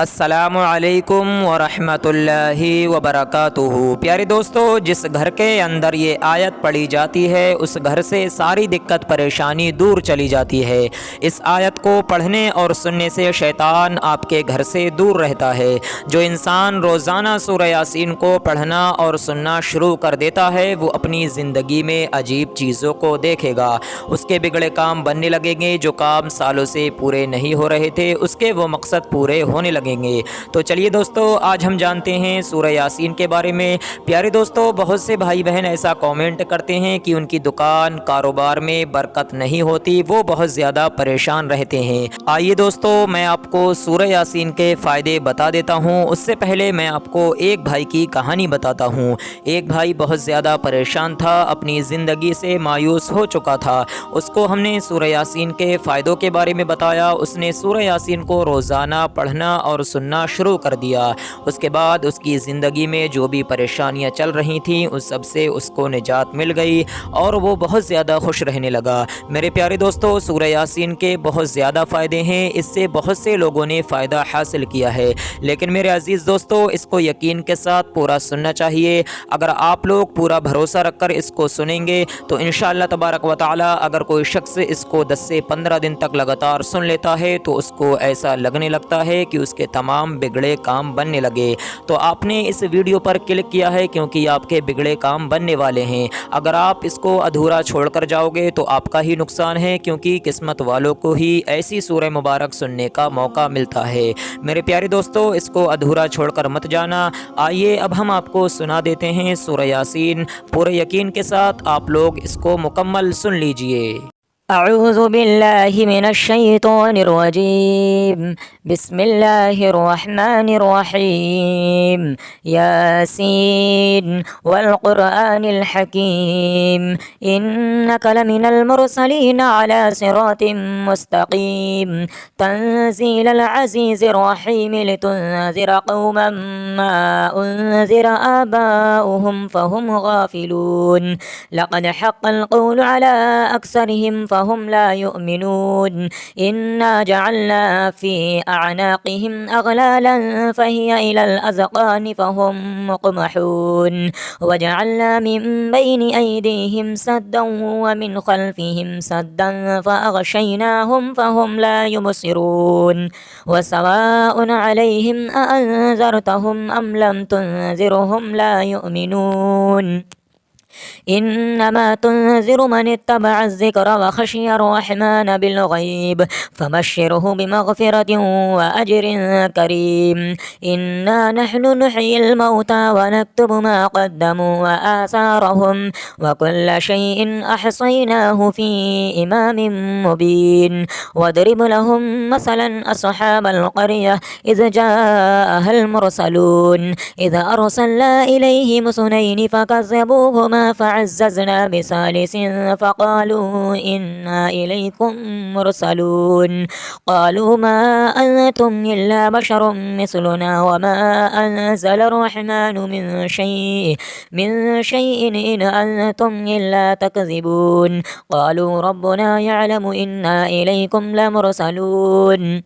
अस्सलामु अलैकुम वरहमतुल्लाहि वबरकातुहू। प्यारे दोस्तों, जिस घर के अंदर ये आयत पढ़ी जाती है उस घर से सारी दिक्कत परेशानी दूर चली जाती है। इस आयत को पढ़ने और सुनने से शैतान आपके घर से दूर रहता है। जो इंसान रोज़ाना सूरह यासीन को पढ़ना और सुनना शुरू कर देता है वो अपनी ज़िंदगी में अजीब चीज़ों को देखेगा। उसके बिगड़े काम बनने लगेंगे, जो काम सालों से पूरे नहीं हो रहे थे उसके वो मकसद पूरे होने लगेंगे। तो चलिए दोस्तों, आज हम जानते हैं सूरह यासीन के बारे में। प्यारे दोस्तों, बहुत से भाई बहन ऐसा कमेंट करते हैं कि उनकी दुकान कारोबार में बरकत नहीं होती, वो बहुत ज़्यादा परेशान रहते हैं। आइए दोस्तों, मैं आपको सूरह यासीन के फ़ायदे बता देता हूँ। उससे पहले मैं आपको एक भाई की कहानी बताता हूँ। एक भाई बहुत ज़्यादा परेशान था, अपनी ज़िंदगी से मायूस हो चुका था। उसको हमने सूरह यासीन के फ़ायदों के बारे में बताया। उसने सूरह यासीन को रोज़ाना पढ़ना और सुनना शुरू कर दिया। उसके बाद उसकी ज़िंदगी में जो भी परेशानियां चल रही थीं उस सब से उसको निजात मिल गई और वो बहुत ज़्यादा खुश रहने लगा। मेरे प्यारे दोस्तों, सूरह यासीन के बहुत ज़्यादा फ़ायदे हैं। इससे बहुत से लोगों ने फ़ायदा हासिल किया है, लेकिन मेरे अज़ीज़ दोस्तों, इसको यकीन के साथ पूरा सुनना चाहिए। अगर आप लोग पूरा भरोसा रखकर इसको सुनेंगे तो इंशाअल्लाह तबारक व तआला अगर कोई शख्स इसको 10 से 15 दिन तक लगातार सुन लेता है तो उसको ऐसा लगने लगता है कि उसके तमाम बिगड़े काम बनने लगे। तो आपने इस वीडियो पर क्लिक किया है क्योंकि आपके बिगड़े काम बनने वाले हैं। अगर आप इसको अधूरा छोड़कर जाओगे तो आपका ही नुकसान है, क्योंकि किस्मत वालों को ही ऐसी सूरह मुबारक सुनने का मौका मिलता है। मेरे प्यारे दोस्तों, इसको अधूरा छोड़कर मत जाना। आइए अब हम आपको सुना देते हैं सूरह यासीन। पूरे यकीन के साथ आप लोग इसको मुकम्मल सुन लीजिए। अऊज़ु बिल्लाहि मिनश शैतानिर रजीम। बिस्मिल्लाहिर रहमानिर रहीम। यासीन वल क़ुरआनिल हकीम। इन्नका लमिनल मुरसलीन अला सिरातिम मुस्तक़ीम। तंज़ीलल अज़ीज़िर रहीम लितुन्ज़िरा क़ौमन मा उन्ज़िरा आबाउहुम फ़हुम गाफ़िलून। लक़द हक़्क़ल क़ौलु अला अक्सरिहिम फ़हुम ला युमिनून। इन्ना जअलना फ़ी अअनाक़िहिम अग़लालन फ़हिय इलल अज़क़ानि फ़हुम मुक़महून। वजअलना मिन बैनि अयदीहिम सद्दन व मिन ख़ल्फ़िहिम सद्दन फ़अग़शयनाहुम फ़हुम ला युबसिरून। वसवाअन अलैहिम अअन्ज़रतहुम अम लम तुन्ज़िरहुम ला युमिनून। इन्नमा तुन्ज़िरु मन इत्तबअ अज़्ज़िक्र व ख़शिय अर्रहमान बिलग़ैब फ़बश्शिरहु बिमग़फ़िरतिन व अज्रिन करीम। इन्ना नहनु नुह्यिल मौता व नक्तुबु मा क़द्दमू व आसारहुम व कुल्ल शैइन अहसैनाहु फ़ी इमामिन मुबीन। वद्रिब लहुम मसलन अस्हाबल क़र्यह इज़ जाअहल मुरसलून। इज़ अरसलना इलैहिम इस्नैनि फ़कज़्ज़बूहुमा फ़अज़्ज़ज़ना बिसालिसिन फ़क़ालू इन्ना इलैकुम मुरसलून। क़ालू मा अंतुम इल्ला बशरुम मिस्लुना व मा अंज़ल अर्रहमानु मिन शैइन इन अंतुम इल्ला तकज़िबून। क़ालू रब्बुना यअलमु इन्ना इलैकुम लमुरसलून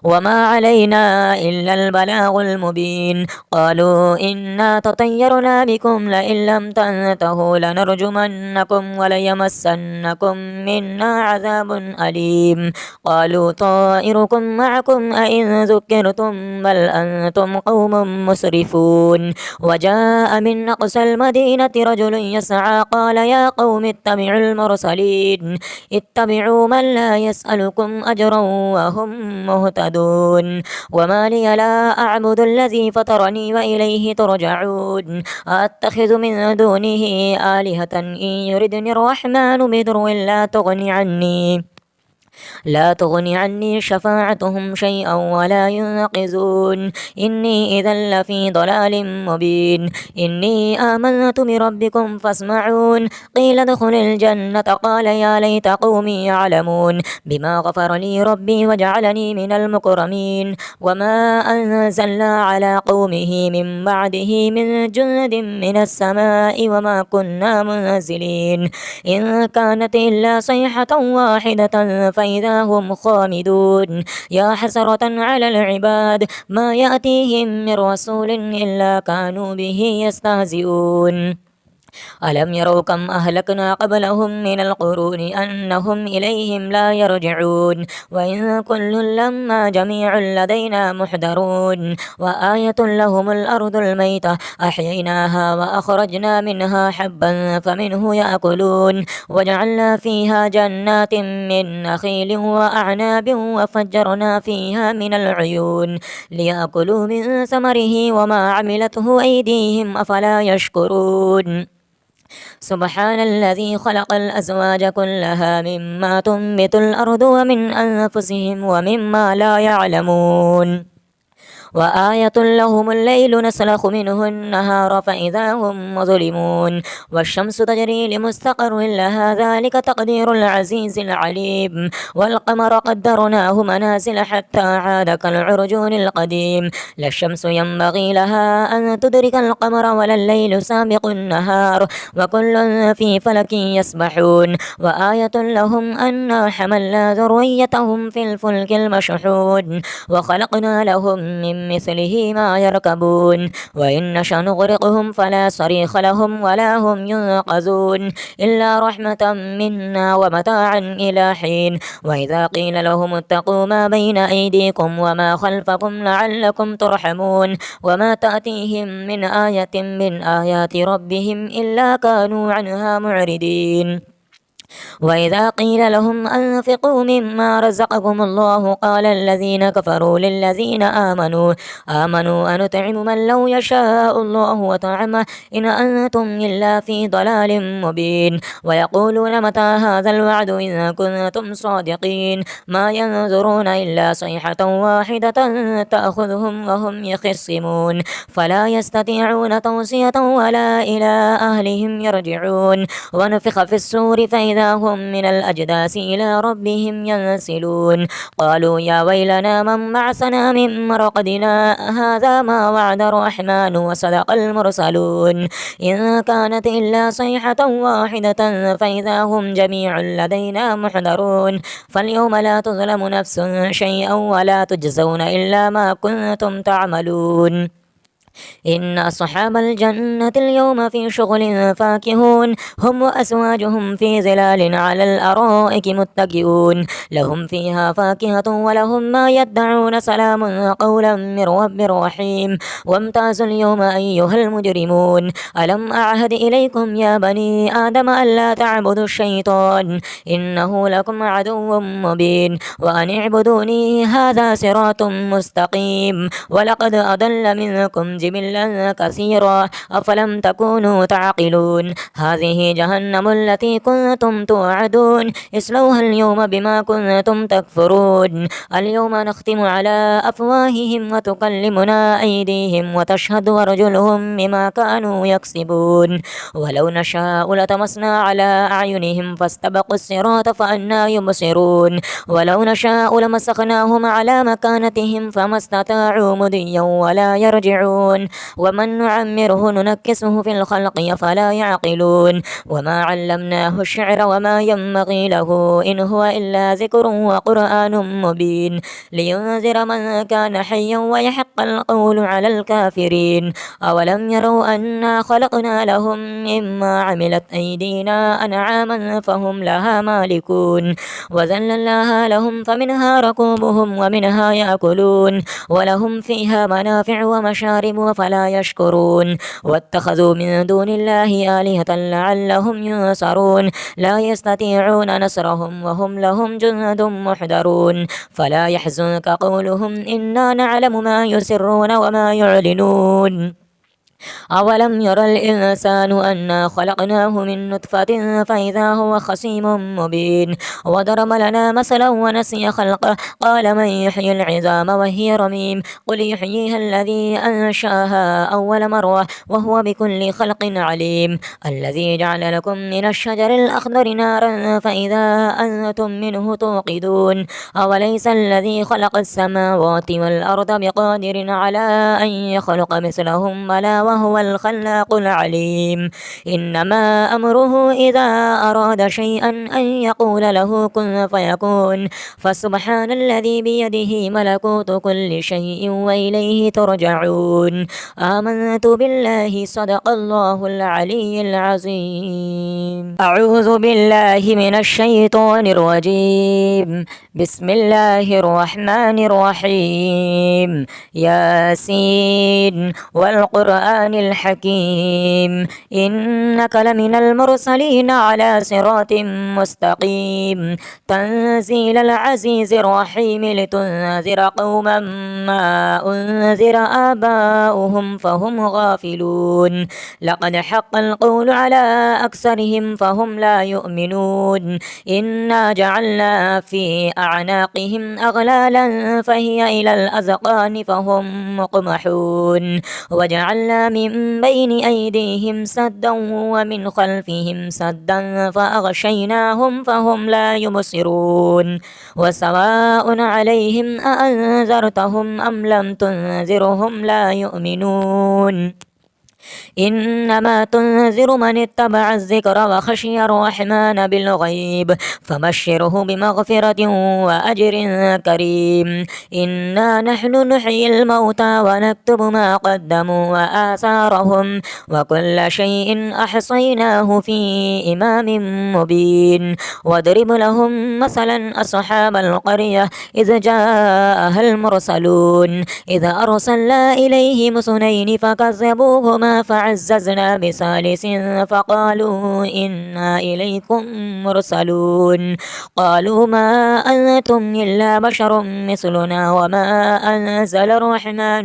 वमा अलैना इल्लल बलागुल मुबीन। क़ालू इन्ना ततय्यरना बिकुम लइन लम तंतहू लनरजुमन्नकुम व लयमस्सन्नकुम मिन्ना अज़ाबुन अलीम। क़ालू ताइरुकुम मअकुम अइन ज़ुक्किरतुम बल अंतुम क़ौमुम मुस्रिफून। वजाअ मिन अक़सल मदीनति रजुलुन यसअ क़ाल या क़ौमि इत्तबिउल मुरसलीन। इत्तबिउ मन ला यसअलुकुम अजरन व हुम मुहतदून। वमा लिय ला अअबुदु अल्लज़ी फ़तरनी व इलैहि तुरजऊन। अत्तख़िज़ु मिन दूनिहि आलिहतन इन युरिदनि अर्रहमानु बिदुर्रिन ला तुग़नि अन्नी शफ़ाअतुहुम शैअन वला युनक़िज़ून। इन्नी इज़न लफ़ी ضलालिम मुबीन। इन्नी आमनतु बिरब्बिकुम फ़स्मऊन। क़ील उद्ख़ुलिल जन्नत क़ाल या लैत क़ौमी यअलमून बिमा ग़फ़र ली रब्बी वजअलनी मिनल मुकरमीन। वमा अंज़लना अला क़ौमिही मिन बअदिही मिन जुन्दिन मिनस समाइ वमा कुन्ना मुनज़्ज़िलीन। इन कानत इल्ला सयहतन वाहिदतन فإذا هم خامدون يا حسرة على العباد ما يأتيهم من رسول إلا كانوا به يستهزئون ألم يروا كم أهلكنا قبلهم من القرون أنهم إليهم لا يرجعون وإن كل لما جميع لدينا محضرون وآية لهم الأرض الميتة أحييناها وأخرجنا منها حبا فمنه يأكلون وجعلنا فيها جنات من نخيل وأعناب وفجرنا فيها من العيون ليأكلوا من ثمره وما عملته أيديهم أفلا يشكرون سبحان الذي خلق الأزواج كلها مما تنبت الأرض ومن أنفسهم ومما لا يعلمون وآية لهم الليل نسلخ منه النهار فإذا هم مظلمون والشمس تجري لمستقر لها ذلك تقدير العزيز العليم والقمر قدرناه منازل حتى عاد كالعرجون القديم لا الشمس ينبغي لها أن تدرك القمر ولا الليل سابق النهار وكل في فلك يسبحون وآية لهم أنا حملنا ذريتهم في الفلك المشحون وخلقنا لهم من مثله ما يركبون وإن نشأ نغرقهم فلا صريخ لهم ولا هم ينقذون إلا رحمة منا ومتاعا إلى حين وإذا قيل لهم اتقوا ما بين أيديكم وما خلفكم لعلكم ترحمون وما تأتيهم من آية من آيات ربهم إلا كانوا عنها معرضين وإذا قيل لهم أنفقوا مما رزقكم الله قال الذين كفروا للذين آمنوا أنطعم من لو يشاء الله وطعمه إن أنتم إلا في ضلال مبين ويقولون متى هذا الوعد إن كنتم صادقين ما ينظرون إلا صيحة واحدة تأخذهم وهم يخصمون فلا يستطيعون توصية ولا إلى أهلهم يرجعون ونفخ في السور فإذا هم من الأجداث إلى ربهم ينسلون قالوا يا ويلنا من بعثنا من مرقدنا هذا ما وعد الرحمن وصدق المرسلون إن كانت إلا صيحة واحدة فإذا هم جميع لدينا محضرون فاليوم لا تظلم نفس شيئا ولا تجزون إلا ما كنتم تعملون إن أصحاب الجنة اليوم في شغل فاكهون هم وأزواجهم في ظلال على الأرائك متكئون لهم فيها فاكهة ولهم ما يدعون سلام قولا من رب رحيم وامتازوا اليوم أيها المجرمون ألم أعهد إليكم يا بني آدم ألا تعبدوا الشيطان إنه لكم عدو مبين وأن اعبدوني هذا صراط مستقيم ولقد أضل منكم جبلا كثيرا أفلم تكونوا تعقلون هذه جهنم التي كنتم توعدون اصلوها اليوم بما كنتم تكفرون اليوم نختم على أفواههم وتكلمنا أيديهم وتشهد أرجلهم بما كانوا يكسبون ولو نشاء لطمسنا على أعينهم فاستبقوا الصراط فأنى يبصرون ولو نشاء لمسخناهم على مكانتهم فما استطاعوا مضيا ولا يرجعون ومن نعمره ننكسه في الخلق فلا يعقلون وما علمناه الشعر وما ينبغي له إن هو إلا ذكر وقرآن مبين لينذر من كان حيا ويحق القول على الكافرين أولم يروا أنا خلقنا لهم مما عملت أيدينا أنعاما فهم لها مالكون وذللناها لهم فمنها ركوبهم ومنها يأكلون ولهم فيها منافع ومشارب فلا يشكرون واتخذوا من دون الله آلهة لعلهم ينصرون لا يستطيعون نصرهم وهم لهم جند محضرون فلا يحزنك قولهم إنا نعلم ما يسرون وما يعلنون أولم ير الإنسان أنا خلقناه من نطفة فإذا هو خصيم مبين وضرب لنا مثلا ونسي خلقه قال من يحيي العظام وهي رميم قل يحييها الذي أنشاها أول مرة وهو بكل خلق عليم الذي جعل لكم من الشجر الأخضر نارا فإذا أنتم منه توقدون أوليس الذي خلق السماوات والأرض بقادر على أن يخلق مثلهم بلى وهو الخلاق العليم إنما أمره إذا أراد شيئا أن يقول له كن فيكون فسبحان الذي بيده ملكوت كل شيء وإليه ترجعون آمنت بالله صدق الله العلي العظيم أعوذ بالله من الشيطان الرجيم بسم الله الرحمن الرحيم ياسين والقرآن الحكيم إنك لمن المرسلين على صراط مستقيم تنزيل العزيز الرحيم لتنذر قوما ما أنذر آباؤهم فهم غافلون لقد حق القول على أكثرهم فهم لا يؤمنون إنا جعلنا في أعناقهم أغلالا فهي إلى الأذقان فهم مقمحون وجعلنا من بين أيديهم سدا ومن خلفهم سدا فأغشيناهم فهم لا يبصرون وسواء عليهم أأنذرتهم أم لم تنذرهم لا يؤمنون إنما تنذر من اتبع الذكر وخشي الرحمن بالغيب فبشره بمغفرة وأجر كريم إنا نحن نحيي الموتى ونكتب ما قدموا وآثارهم وكل شيء أحصيناه في إمام مبين واضرب لهم مثلا أصحاب القرية إذ جاءها المرسلون إذ أرسلنا إليهم اثنين فكذبوهما فعززنا بثالث فقالوا إنا إليكم مرسلون قالوا ما أنتم إلا بشر مثلنا وما أنزل الرحمن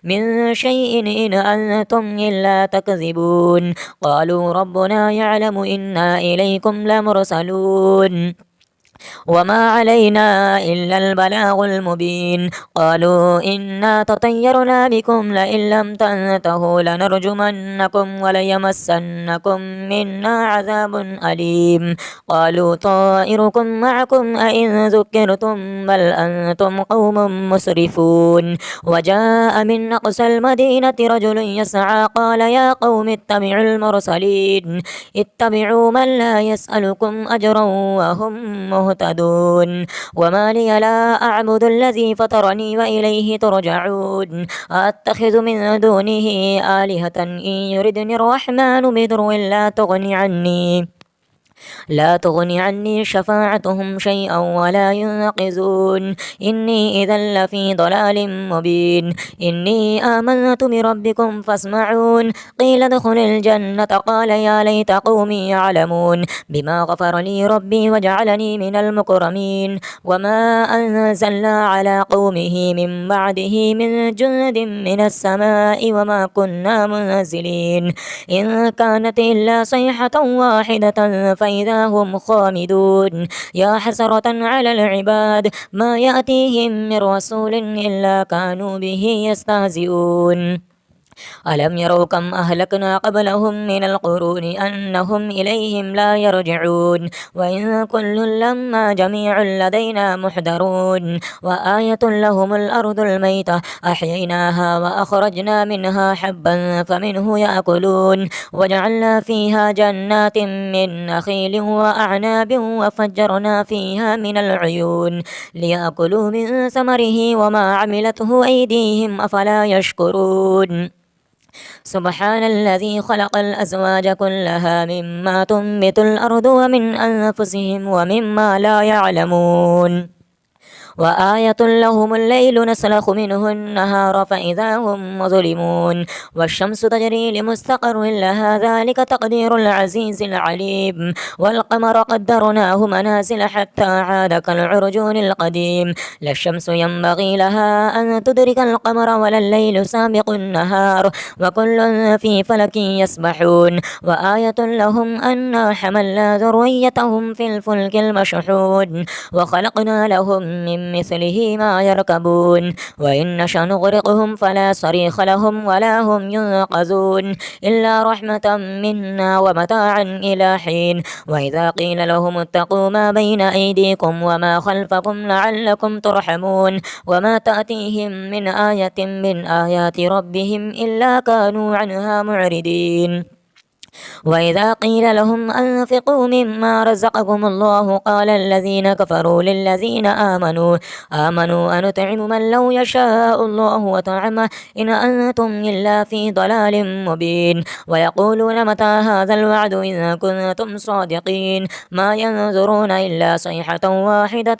من شيء إن أنتم إلا تكذبون قالوا ربنا يعلم إنا إليكم لمرسلون وما علينا إلا البلاغ المبين قالوا إنا تطيرنا بكم لئن لم تنتهوا لنرجمنكم وليمسنكم منا عذاب أليم قالوا طائركم معكم أئن ذكرتم بل أنتم قوم مسرفون وجاء من أقصى المدينة رجل يسعى قال يا قوم اتبعوا المرسلين اتبعوا من لا يسألكم أجرا وهم مهتدون وما لي لا أعبد الذي فطرني وإليه ترجعون أتخذ من دونه آلهة إن يردني الرحمن بضر لا تغني عني شفاعتهم شيئا ولا ينقذون إني إذا لفي ضلال مبين إني آمنت بربكم فاسمعون قيل ادخل الجنة قال يا ليت قومي يعلمون بما غفر لي ربي وجعلني من المكرمين وما أنزلنا على قومه من بعده من جند من السماء وما كنا منزلين إن كانت إلا صيحة واحدة فإذا هم خامدون يا حسرة على العباد ما يأتيهم من رسول إلا كانوا به يستهزئون ألم يروا كم أهلكنا قبلهم من القرون أنهم إليهم لا يرجعون وإن كل لما جميع لدينا محضرون وآية لهم الأرض الميتة أحييناها وأخرجنا منها حبا فمنه يأكلون وجعلنا فيها جنات من نخيل وأعناب وفجرنا فيها من العيون ليأكلوا من ثمره وما عملته أيديهم أفلا يشكرون سبحان الذي خلق الأزواج كلها مما تنبت الأرض ومن أنفسهم ومما لا يعلمون وآية لهم الليل نسلخ منه النهار فإذا هم مظلمون والشمس تجري لمستقر لها ذلك تقدير العزيز العليم والقمر قدرناه منازل حتى عاد كالعرجون القديم لا الشمس ينبغي لها أن تدرك القمر ولا الليل سابق النهار وكل في فلك يسبحون وآية لهم أنا حملنا ذريتهم في الفلك المشحون وخلقنا لهم من مثله ما يركبون وإن نشأ نغرقهم فلا صريخ لهم ولا هم ينقذون إلا رحمة منا ومتاعا إلى حين وإذا قيل لهم اتقوا ما بين أيديكم وما خلفكم لعلكم ترحمون وما تأتيهم من آية من آيات ربهم إلا كانوا عنها معرضين وإذا قيل لهم أنفقوا مما رزقكم الله قال الذين كفروا للذين آمنوا أنطعم من لو يشاء الله وطعمه إن أنتم إلا في ضلال مبين ويقولون متى هذا الوعد إن كنتم صادقين ما ينظرون إلا صيحة واحدة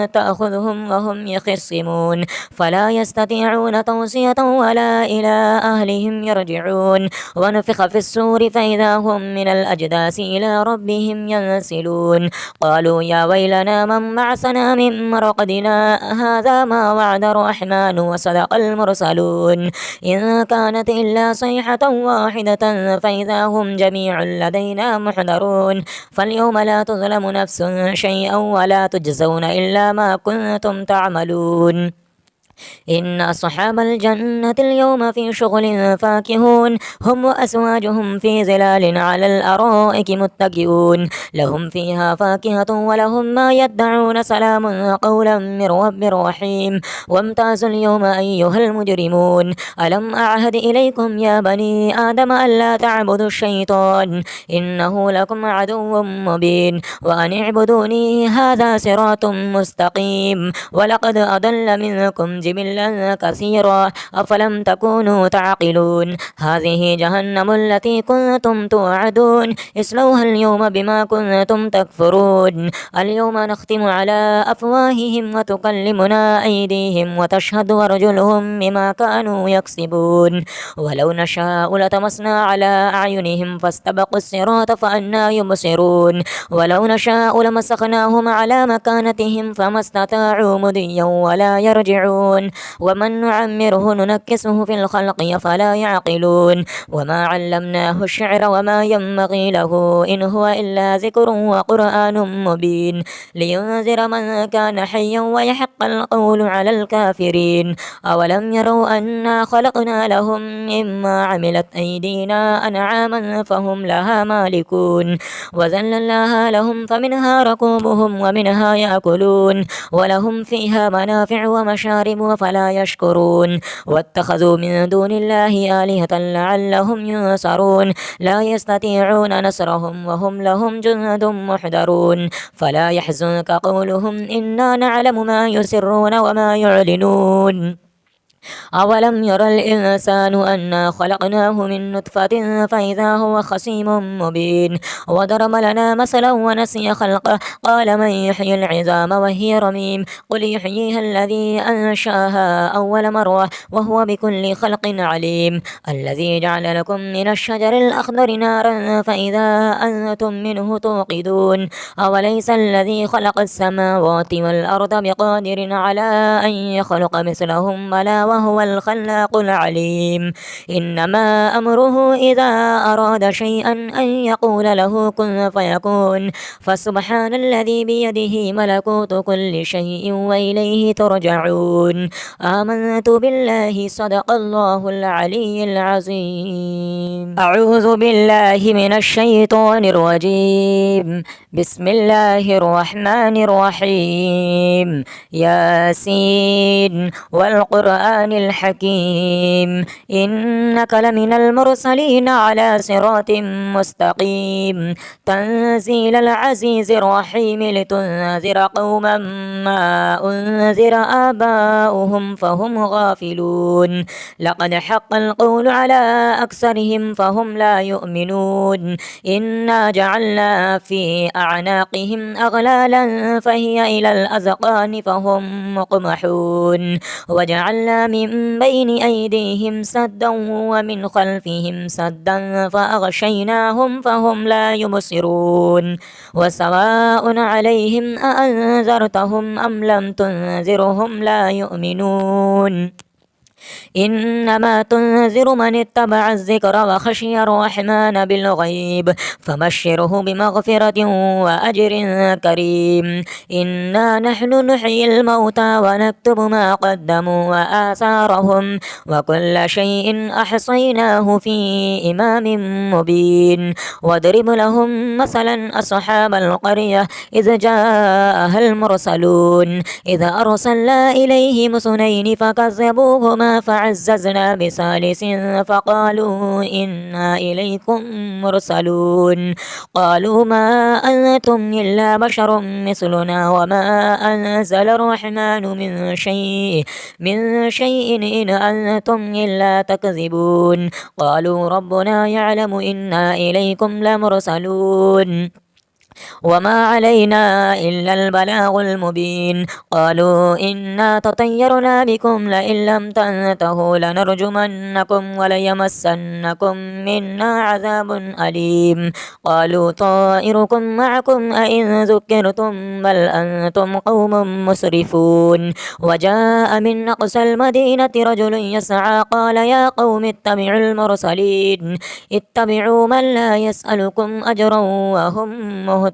تأخذهم وهم يخصمون فلا يستطيعون توصية ولا إلى أهلهم يرجعون ونفخ في السور فإذا هم من الأجداث إلى ربهم ينسلون قالوا يا ويلنا من بعثنا من مرقدنا هذا ما وعد الرحمن وصدق المرسلون إن كانت إلا صيحة واحدة فإذا هم جميع لدينا محضرون فاليوم لا تظلم نفس شيئا ولا تجزون إلا ما كنتم تعملون إن أصحاب الجنة اليوم في شغل فاكهون هم وأزواجهم في ظلال على الأرائك متكئون لهم فيها فاكهة ولهم ما يدعون سلام قولا من رب رحيم وامتازوا اليوم أيها المجرمون ألم أعهد إليكم يا بني آدم ألا تعبدوا الشيطان إنه لكم عدو مبين وأن اعبدوني هذا صراط مستقيم ولقد أضل منكم جبلا كثيرا أفلم تكونوا تعقلون هذه جهنم التي كنتم توعدون اصلوها اليوم بما كنتم تكفرون اليوم نختم على أفواههم وتكلمنا أيديهم وتشهد أرجلهم بما كانوا يكسبون ولو نشاء لطمسنا على أعينهم فاستبقوا الصراط فأنى يبصرون ولو نشاء لمسخناهم على مكانتهم فما استطاعوا مضيا ولا يرجعون ومن نعمره ننكسه في الخلق فلا يعقلون وما علمناه الشعر وما ينبغي له إن هو إلا ذكر وقرآن مبين لينذر من كان حيا ويحق القول على الكافرين أولم يروا أنا خلقنا لهم مما عملت أيدينا أنعاما فهم لها مالكون وذللناها لهم فمنها ركوبهم ومنها يأكلون ولهم فيها منافع ومشارب فلا يشكرون واتخذوا من دون الله آلهة لعلهم ينصرون لا يستطيعون نصرهم وهم لهم جند محضرون فلا يحزنك قولهم إنا نعلم ما يسرون وما يعلنون أولم ير الإنسان أنا خلقناه من نطفة فإذا هو خصيم مبين وضرب لنا مثلا ونسي خلقه قال من يحيي العظام وهي رميم قل يحييها الذي أنشاها أول مرة وهو بكل خلق عليم الذي جعل لكم من الشجر الأخضر نارا فإذا أنتم منه توقدون أوليس الذي خلق السماوات والأرض بقادر على أن يخلق مثلهم بلى وهو الخلاق العليم إنما أمره إذا أراد شيئا أن يقول له كن فيكون فسبحان الذي بيده ملكوت كل شيء وإليه ترجعون آمنت بالله صدق الله العلي العظيم أعوذ بالله من الشيطان الرجيم بسم الله الرحمن الرحيم ياسين والقرآن الحكيم إنك لمن المرسلين على صراط مستقيم تنزيل العزيز الرحيم لتنذر قوما ما أنذر آباؤهم فهم غافلون لقد حق القول على أكثرهم فهم لا يؤمنون إنا جعلنا في أعناقهم أغلالا فهي إلى الأذقان فهم مقمحون وجعلنا من بين أيديهم سدا ومن خلفهم سدا فأغشيناهم فهم لا يبصرون وسواء عليهم أأنذرتهم أم لم تنذرهم لا يؤمنون إنما تنذر من اتبع الذكر وخشي الرحمن بالغيب فبشره بمغفرة وأجر كريم. إنا نحن نحيي الموتى ونكتب ما قدموا وآثارهم وكل شيء أحصيناه في إمام مبين. واضرب لهم مثلا أصحاب القرية إذ جاءها المرسلون إذ أرسلنا إليهم اثنين فكذبوهما فعززنا بثالث فقالوا إنا إليكم مرسلون. قالوا ما أنتم إلا بشر مثلنا وما أنزل الرحمن من شيء إن أنتم إلا تكذبون. قالوا ربنا يعلم إنا إليكم لمرسلون وما علينا إلا البلاغ المبين. قالوا إنا تطيرنا بكم لئن لم تنتهوا لنرجمنكم وليمسنكم منا عذاب أليم. قالوا طائركم معكم أئن ذكرتم بل أنتم قوم مسرفون. وجاء من أقصى المدينة رجل يسعى قال يا قوم اتبعوا المرسلين اتبعوا من لا يسألكم أجرا وهم مهتدون.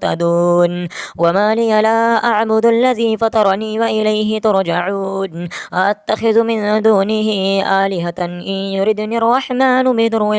وما لي لا أعبد الذي فطرني وإليه ترجعون. أتخذ من دونه آلهة إن يردني الرحمن بضر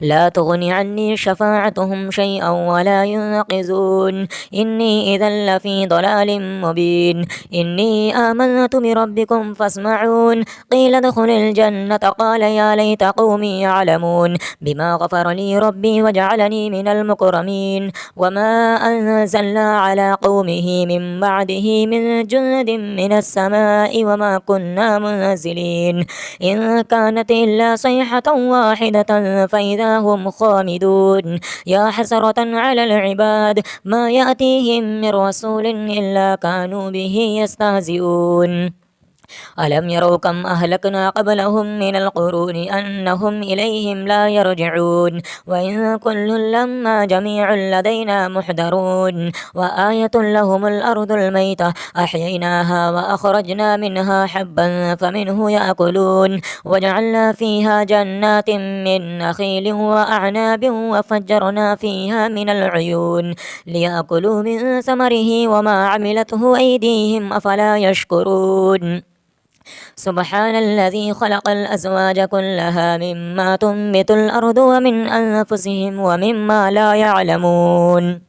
لا تغني عني شفاعتهم شيئا ولا ينقذون. إني إذا لفي ضلال مبين. إني آمنت بربكم فاسمعون. قيل ادخل الجنة قال يا ليت قومي يعلمون بما غفر لي ربي وجعلني من المكرمين. وما أنزلنا على قومه من بعده من جند من السماء وما كنا منزلين إن كانت إلا صيحة واحدة فإذا هم خامدون. يا حسرة على العباد ما يأتيهم من رسول إلا كانوا به يستهزئون. ألم يروا كم أهلكنا قبلهم من القرون أنهم إليهم لا يرجعون. وإن كل لما جميع لدينا محضرون. وآية لهم الأرض الميتة أحييناها وأخرجنا منها حبا فمنه يأكلون. وجعلنا فيها جنات من نخيل وأعناب وفجرنا فيها من العيون ليأكلوا من ثمره وما عملته أيديهم أفلا يشكرون. سبحان الذي خلق الأزواج كلها مما تنبت الأرض ومن أنفسهم ومما لا يعلمون.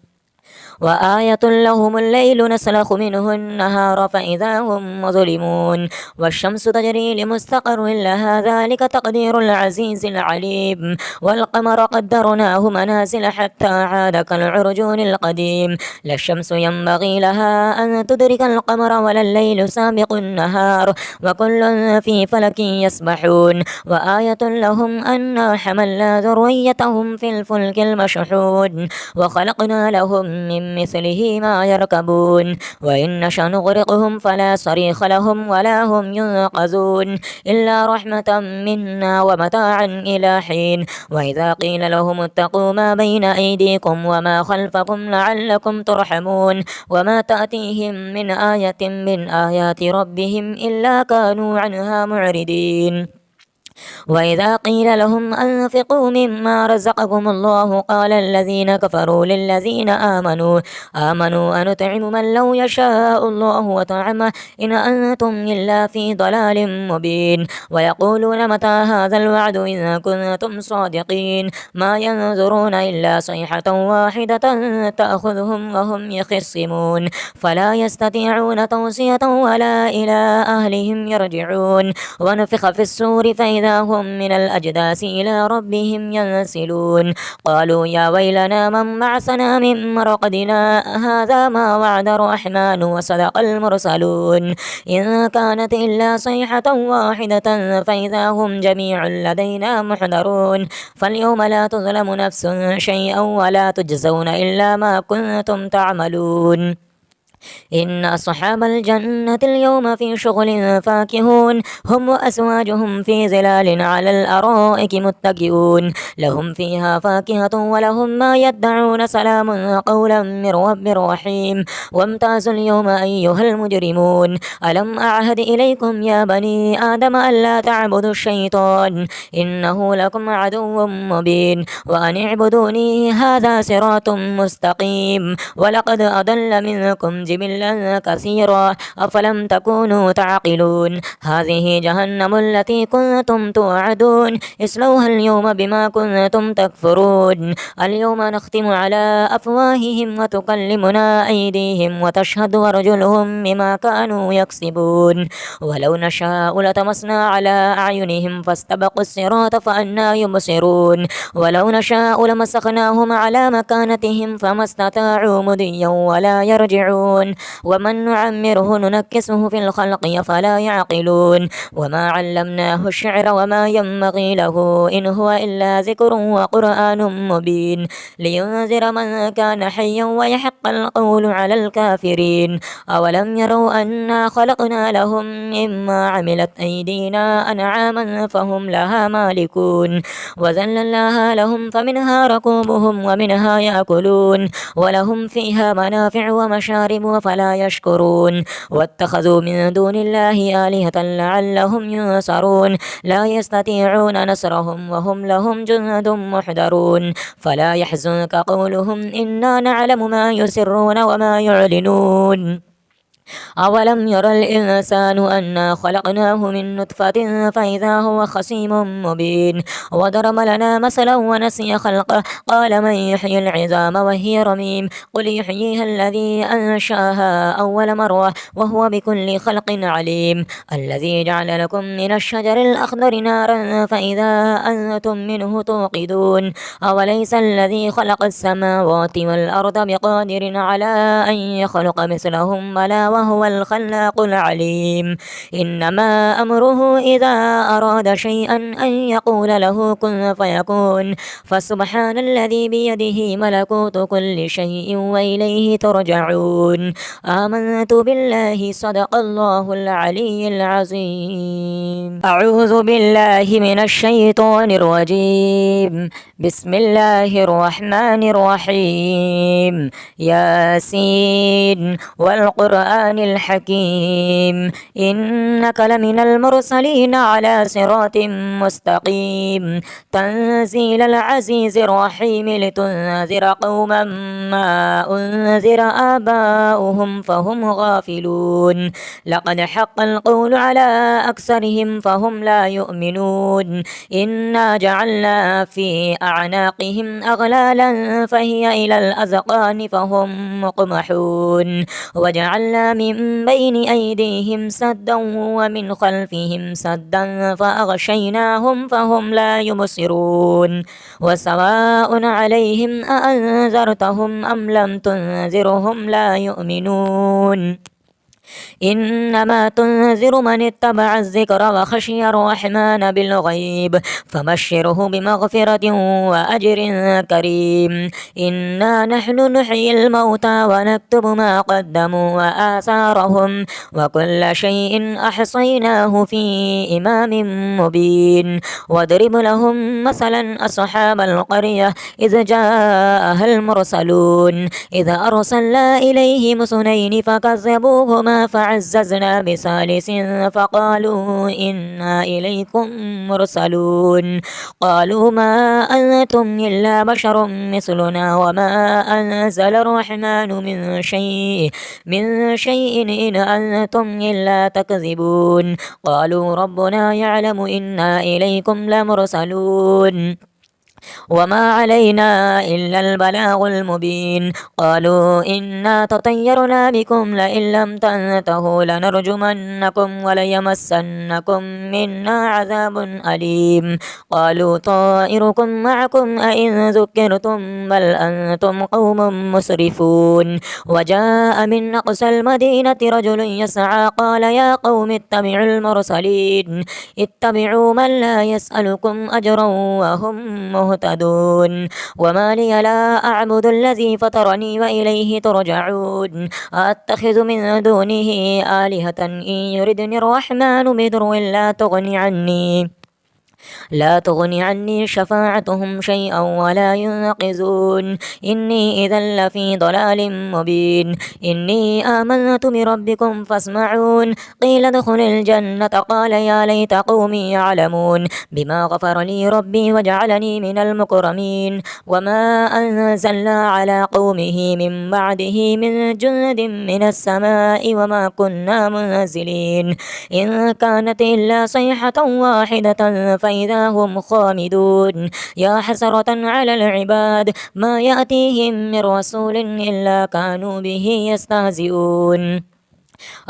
وآية لهم الليل نسلخ منه النهار فإذا هم مظلمون. والشمس تجري لمستقر لها ذلك تقدير العزيز العليم. والقمر قدرناه منازل حتى عاد كالعرجون القديم. لا الشمس ينبغي لها أن تدرك القمر ولا الليل سابق النهار وكل في فلك يسبحون. وآية لهم أنا حملنا ذريتهم في الفلك المشحون وخلقنا لهم من مثله ما يركبون. وإن نشأ نغرقهم فلا صريخ لهم ولا هم ينقذون إلا رحمة منا ومتاعا إلى حين. وإذا قيل لهم اتقوا ما بين أيديكم وما خلفكم لعلكم ترحمون وما تأتيهم من آية من آيات ربهم إلا كانوا عنها معرضين. وإذا قيل لهم أنفقوا مما رزقكم الله قال الذين كفروا للذين آمنوا أنطعم من لو يشاء الله وطعمه إن أنتم إلا في ضلال مبين. ويقولون متى هذا الوعد إن كنتم صادقين ما ينظرون إلا صيحة واحدة تأخذهم وهم يخصمون فلا يستطيعون توصية ولا إلى أهلهم يرجعون. ونفخ في السور فإذا هم من الأجداث إلى ربهم ينسلون. قالوا يا ويلنا من بعثنا من مرقدنا هذا ما وعد الرحمن وصدق المرسلون إن كانت إلا صيحة واحدة فإذا هم جميع لدينا محضرون. فاليوم لا تظلم نفس شيئا ولا تجزون إلا ما كنتم تعملون. إن أصحاب الجنة اليوم في شغل فاكهون هم وأزواجهم في ظلال على الأرائك متكئون لهم فيها فاكهة ولهم ما يدعون سلام قولا من رب رحيم وامتازوا اليوم أيها المجرمون ألم أعهد إليكم يا بني آدم ألا تعبدوا الشيطان إنه لكم عدو مبين وأن اعبدوني هذا صراط مستقيم ولقد أضل منكم جبلا كثيرا أفلم تكونوا تعقلون هذه جهنم التي كنتم توعدون اصلوها اليوم بما كنتم تكفرون اليوم نختم على أفواههم وتكلمنا أيديهم وتشهد أرجلهم بما كانوا يكسبون ولو نشاء لطمسنا على أعينهم فاستبقوا الصراط فأنى يبصرون ولو نشاء لمسخناهم على مكانتهم فما استطاعوا مضيا ولا يرجعون ومن نعمره ننكسه في الخلق فلا يعقلون وما علمناه الشعر وما ينبغي له إن هو إلا ذكر وقرآن مبين لينذر من كان حيا ويحق القول على الكافرين أولم يروا أنا خلقنا لهم مما عملت أيدينا أنعاما فهم لها مالكون وذللناها لهم فمنها ركوبهم ومنها يأكلون ولهم فيها منافع ومشارب فلا يشكرون واتخذوا من دون الله آلهة لعلهم ينصرون لا يستطيعون نصرهم وهم لهم جند محضرون فلا يحزنك قولهم إنا نعلم ما يسرون وما يعلنون أولم ير الإنسان أنا خلقناه من نطفة فإذا هو خصيم مبين وضرب لنا مثلا ونسي خلقه قال من يحيي العظام وهي رميم قل يحييها الذي أنشأها أول مرة وهو بكل خلق عليم الذي جعل لكم من الشجر الأخضر نارا فإذا أنتم منه توقدون أوليس الذي خلق السماوات والأرض بقادر على أن يخلق مثلهم بلى وهو الخلاق العليم إنما أمره إذا أراد شيئا أن يقول له كن فيكون فسبحان الذي بيده ملكوت كل شيء وإليه ترجعون آمنت بالله صدق الله العلي العظيم أعوذ بالله من الشيطان الرجيم بسم الله الرحمن الرحيم ياسين والقرآن الحكيم إنك لمن المرسلين على صراط مستقيم تنزيل العزيز الرحيم لتنذر قوما ما أنذر آباؤهم فهم غافلون لقد حق القول على أكثرهم فهم لا يؤمنون إنا جعلنا في أعناقهم أغلالا فهي إلى الأذقان فهم مقمحون وجعلنا من بين أيديهم سدا ومن خلفهم سدا فأغشيناهم فهم لا يبصرون وسواء عليهم أأنذرتهم أم لم تنذرهم لا يؤمنون إنما تنذر من اتبع الذكر وخشي الرحمن بالغيب فبشره بمغفرة وأجر كريم إنا نحن نحيي الموتى ونكتب ما قدموا وآثارهم وكل شيء أحصيناه في إمام مبين واضرب لهم مثلا أصحاب القرية إذ جاءها المرسلون إذ أرسلنا إليهم اثنين فكذبوهما فعززنا بثالث فقالوا إنا إليكم مرسلون قالوا ما أنتم إلا بشر مثلنا وما أنزل الرحمن من شيء إن أنتم إلا تكذبون قالوا ربنا يعلم إنا إليكم لمرسلون وما علينا إلا البلاغ المبين قالوا إنا تطيرنا بكم لئن لم تنتهوا لنرجمنكم وليمسنكم منا عذاب أليم قالوا طائركم معكم أئن ذكرتم بل أنتم قوم مسرفون وجاء من أقصى المدينة رجل يسعى قال يا قوم اتبعوا المرسلين اتبعوا من لا يسألكم أجرا وهم مهتدون مهتدون وما لي لا أعبد الذي فطرني وإليه ترجعون أتخذ من دونه آلهة إن يردني الرحمن بضر لا تغني عني شفاعتهم شيئا ولا ينقذون إني إذا لفي ضلال مبين إني آمنت بربكم فاسمعون قيل ادخل الجنة قال يا ليت قومي يعلمون بما غفر لي ربي وجعلني من المكرمين وما أنزلنا على قومه من بعده من جند من السماء وما كنا منزلين إن كانت إلا صيحة واحدة فإذا هم خامدون يا حسرة على العباد ما يأتيهم من رسول إلا كانوا به يستهزئون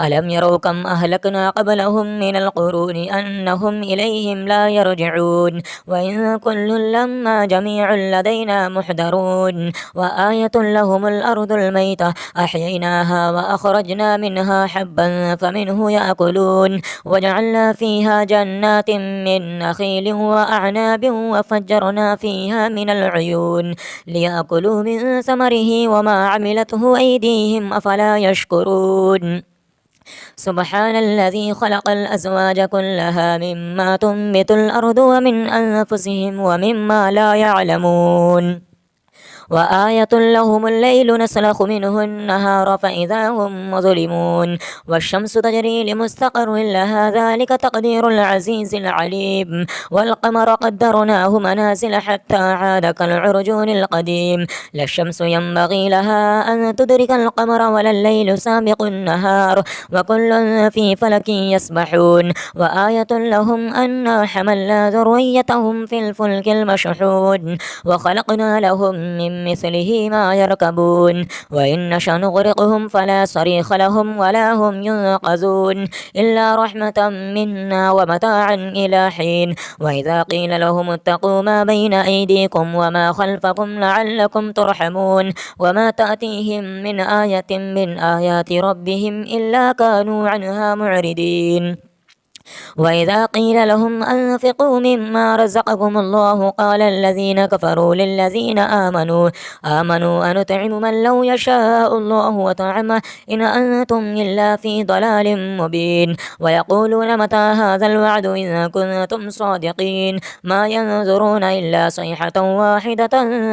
ألم يروا كم أهلكنا قبلهم من القرون أنهم إليهم لا يرجعون وإن كل لما جميع لدينا محضرون وآية لهم الأرض الميتة أحييناها وأخرجنا منها حبا فمنه يأكلون وجعلنا فيها جنات من نخيل وأعناب وفجرنا فيها من العيون ليأكلوا من ثمره وما عملته أيديهم أفلا يشكرون سبحان الذي خلق الأزواج كلها مما تنبت الأرض ومن أنفسهم ومما لا يعلمون وآية لهم الليل نسلخ منه النهار فإذا هم مظلمون والشمس تجري لمستقر لها ذلك تقدير العزيز العليم والقمر قدرناه منازل حتى عاد كالعرجون القديم لا الشمس ينبغي لها أن تدرك القمر ولا الليل سابق النهار وكل في فلك يسبحون وآية لهم أنا حملنا ذريتهم في الفلك المشحون وخلقنا لهم من مثله ما يركبون وإن نشأ نغرقهم فلا صريخ لهم ولا هم ينقذون إلا رحمة منا ومتاعا إلى حين وإذا قيل لهم اتقوا ما بين أيديكم وما خلفكم لعلكم ترحمون وما تأتيهم من آية من آيات ربهم إلا كانوا عنها معرضين وإذا قيل لهم أنفقوا مما رزقكم الله قال الذين كفروا للذين آمنوا أنطعم من لو يشاء الله وطعمه إن أنتم إلا في ضلال مبين ويقولون متى هذا الوعد إن كنتم صادقين ما ينظرون إلا صيحة واحدة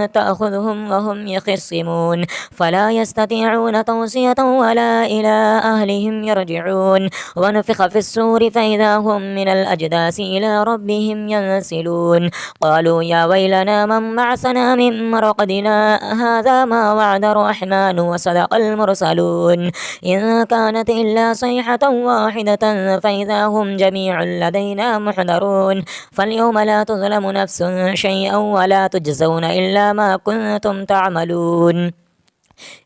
تأخذهم وهم يخصمون فلا يستطيعون توصية ولا إلى أهلهم يرجعون ونفخ في السور فإذا هم من الأجداث إلى ربهم ينسلون قالوا يا ويلنا من بعثنا من مرقدنا هذا ما وعد الرحمن وصدق المرسلون إن كانت إلا صيحة واحدة فإذا هم جميع لدينا محضرون فاليوم لا تظلم نفس شيئا ولا تجزون إلا ما كنتم تعملون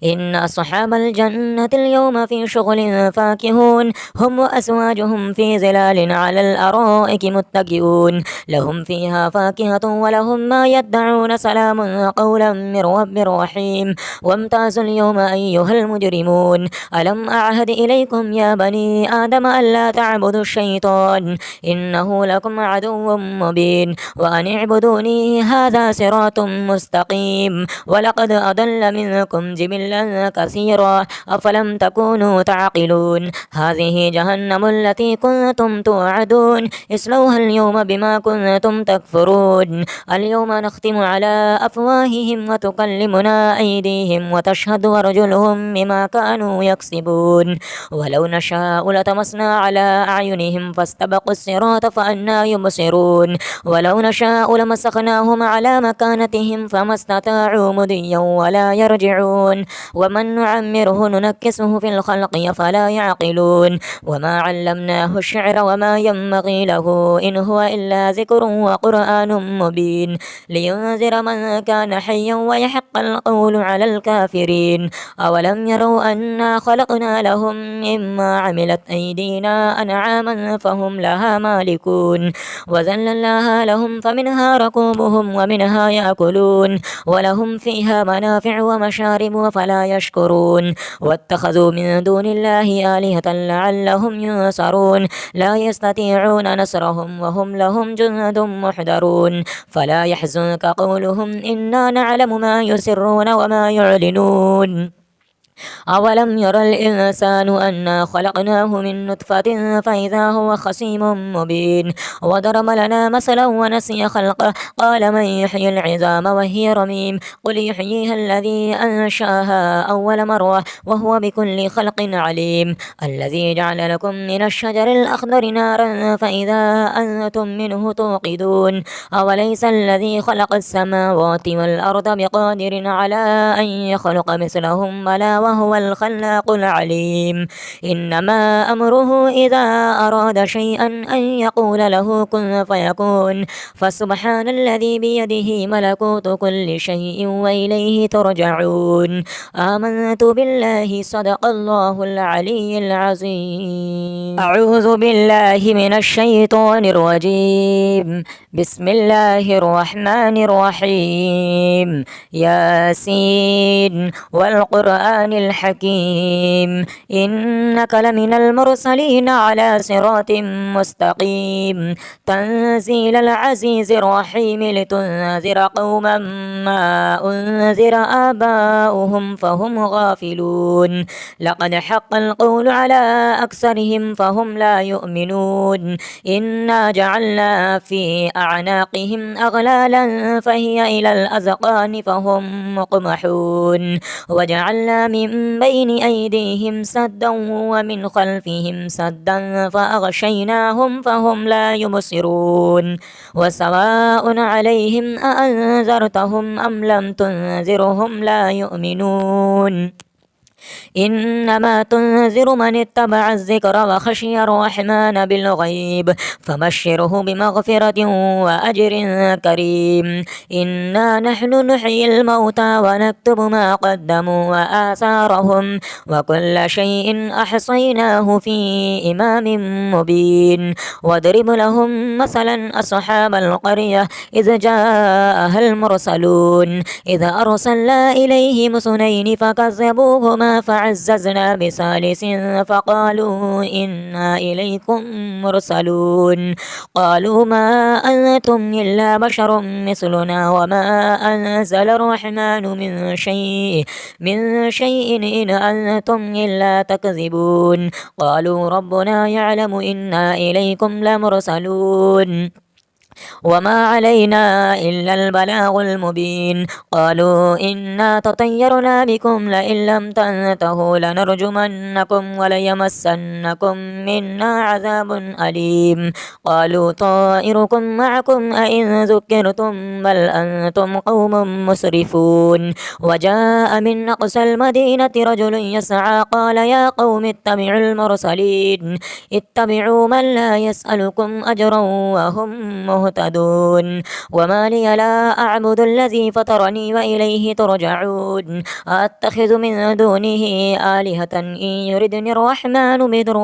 إن أصحاب الجنة اليوم في شغل فاكهون هم وأزواجهم في ظلال على الأرائك متكئون لهم فيها فاكهة ولهم ما يدعون سلام قولا من رب رحيم وامتازوا اليوم أيها المجرمون ألم أعهد إليكم يا بني آدم ألا تعبدوا الشيطان إنه لكم عدو مبين وأن اعبدوني هذا صراط مستقيم ولقد أضل منكم جبلا كثيرا أفلم تكونوا تعقلون هذه جهنم التي كنتم توعدون اصلوها اليوم بما كنتم تكفرون اليوم نختم على أفواههم وتكلمنا أيديهم وتشهد أرجلهم بما كانوا يكسبون ولو نشاء لطمسنا على أعينهم فاستبقوا الصراط فأنا يبصرون ولو نشاء لمسخناهم على مكانتهم فما استطاعوا مضيا ولا يرجعون ومن نعمره ننكسه في الخلق فلا يعقلون وما علمناه الشعر وما ينبغي له إن هو إلا ذكر وقرآن مبين لينذر من كان حيا ويحق القول على الكافرين أولم يروا أنا خلقنا لهم مما عملت أيدينا أنعاما فهم لها مالكون وذللناها لهم فمنها ركوبهم ومنها يأكلون ولهم فيها منافع ومشارب كذبوا فلا يشكرون واتخذوا من دون الله آلهة لعلهم ينصرون لا يستطيعون نصرهم وهم لهم جند محضرون فلا يحزنك قولهم إنا نعلم ما يسرون وما يعلنون أولم ير الإنسان أنا خلقناه من نطفة فإذا هو خصيم مبين وضرب لنا مثلا ونسي خلقه قال من يحيي العظام وهي رميم قل يحييها الذي أنشأها أول مرة وهو بكل خلق عليم الذي جعل لكم من الشجر الأخضر نارا فإذا أنتم منه توقدون أوليس الذي خلق السماوات والأرض بقادر على أن يخلق مثلهم بلى وهو الخلاق العليم إنما أمره إذا أراد شيئا أن يقول له كن فيكون فسبحان الذي بيده ملكوت كل شيء وإليه ترجعون آمنت بالله صدق الله العلي العظيم أعوذ بالله من الشيطان الرجيم بسم الله الرحمن الرحيم ياسين والقرآن الحكيم إنك لمن المرسلين على صراط مستقيم تنزيل العزيز الرحيم لتنذر قوما ما أنذر آباؤهم فهم غافلون لقد حق القول على أكثرهم فهم لا يؤمنون إنا جعلنا في أعناقهم أغلالا فهي إلى الأذقان فهم مقمحون وجعلنا من بين أيديهم سدا ومن خلفهم سدا فأغشيناهم فهم لا يبصرون وسواء عليهم أأنذرتهم أم لم تنذرهم لا يؤمنون إنما تنذر من اتبع الذكر وخشي الرحمن بالغيب فبشره بمغفرة وأجر كريم إنا نحن نحيي الموتى ونكتب ما قدموا وآثارهم وكل شيء أحصيناه في إمام مبين واضرب لهم مثلا أصحاب القرية إذ جاءها المرسلون إذ أرسلنا إليهم اثنين فكذبوهما فعززنا بثالث فقالوا إنا إليكم مرسلون قالوا ما أنتم إلا بشر مثلنا وما أنزل الرحمن من شيء إن أنتم إلا تكذبون قالوا ربنا يعلم إنا إليكم لمرسلون وما علينا إلا البلاغ المبين قالوا إنا تطيرنا بكم لئن لم تنتهوا لنرجمنكم وليمسنكم منا عذاب أليم قالوا طائركم معكم أئن ذكرتم بل أنتم قوم مسرفون وجاء من أقصى المدينة رجل يسعى قال يا قوم اتبعوا المرسلين اتبعوا من لا يسألكم أجرا وهم مهتدون وما لي لا أعبد الذي فطرني وإليه ترجعون أتخذ من دونه آلهة إن يردني الرحمن بضر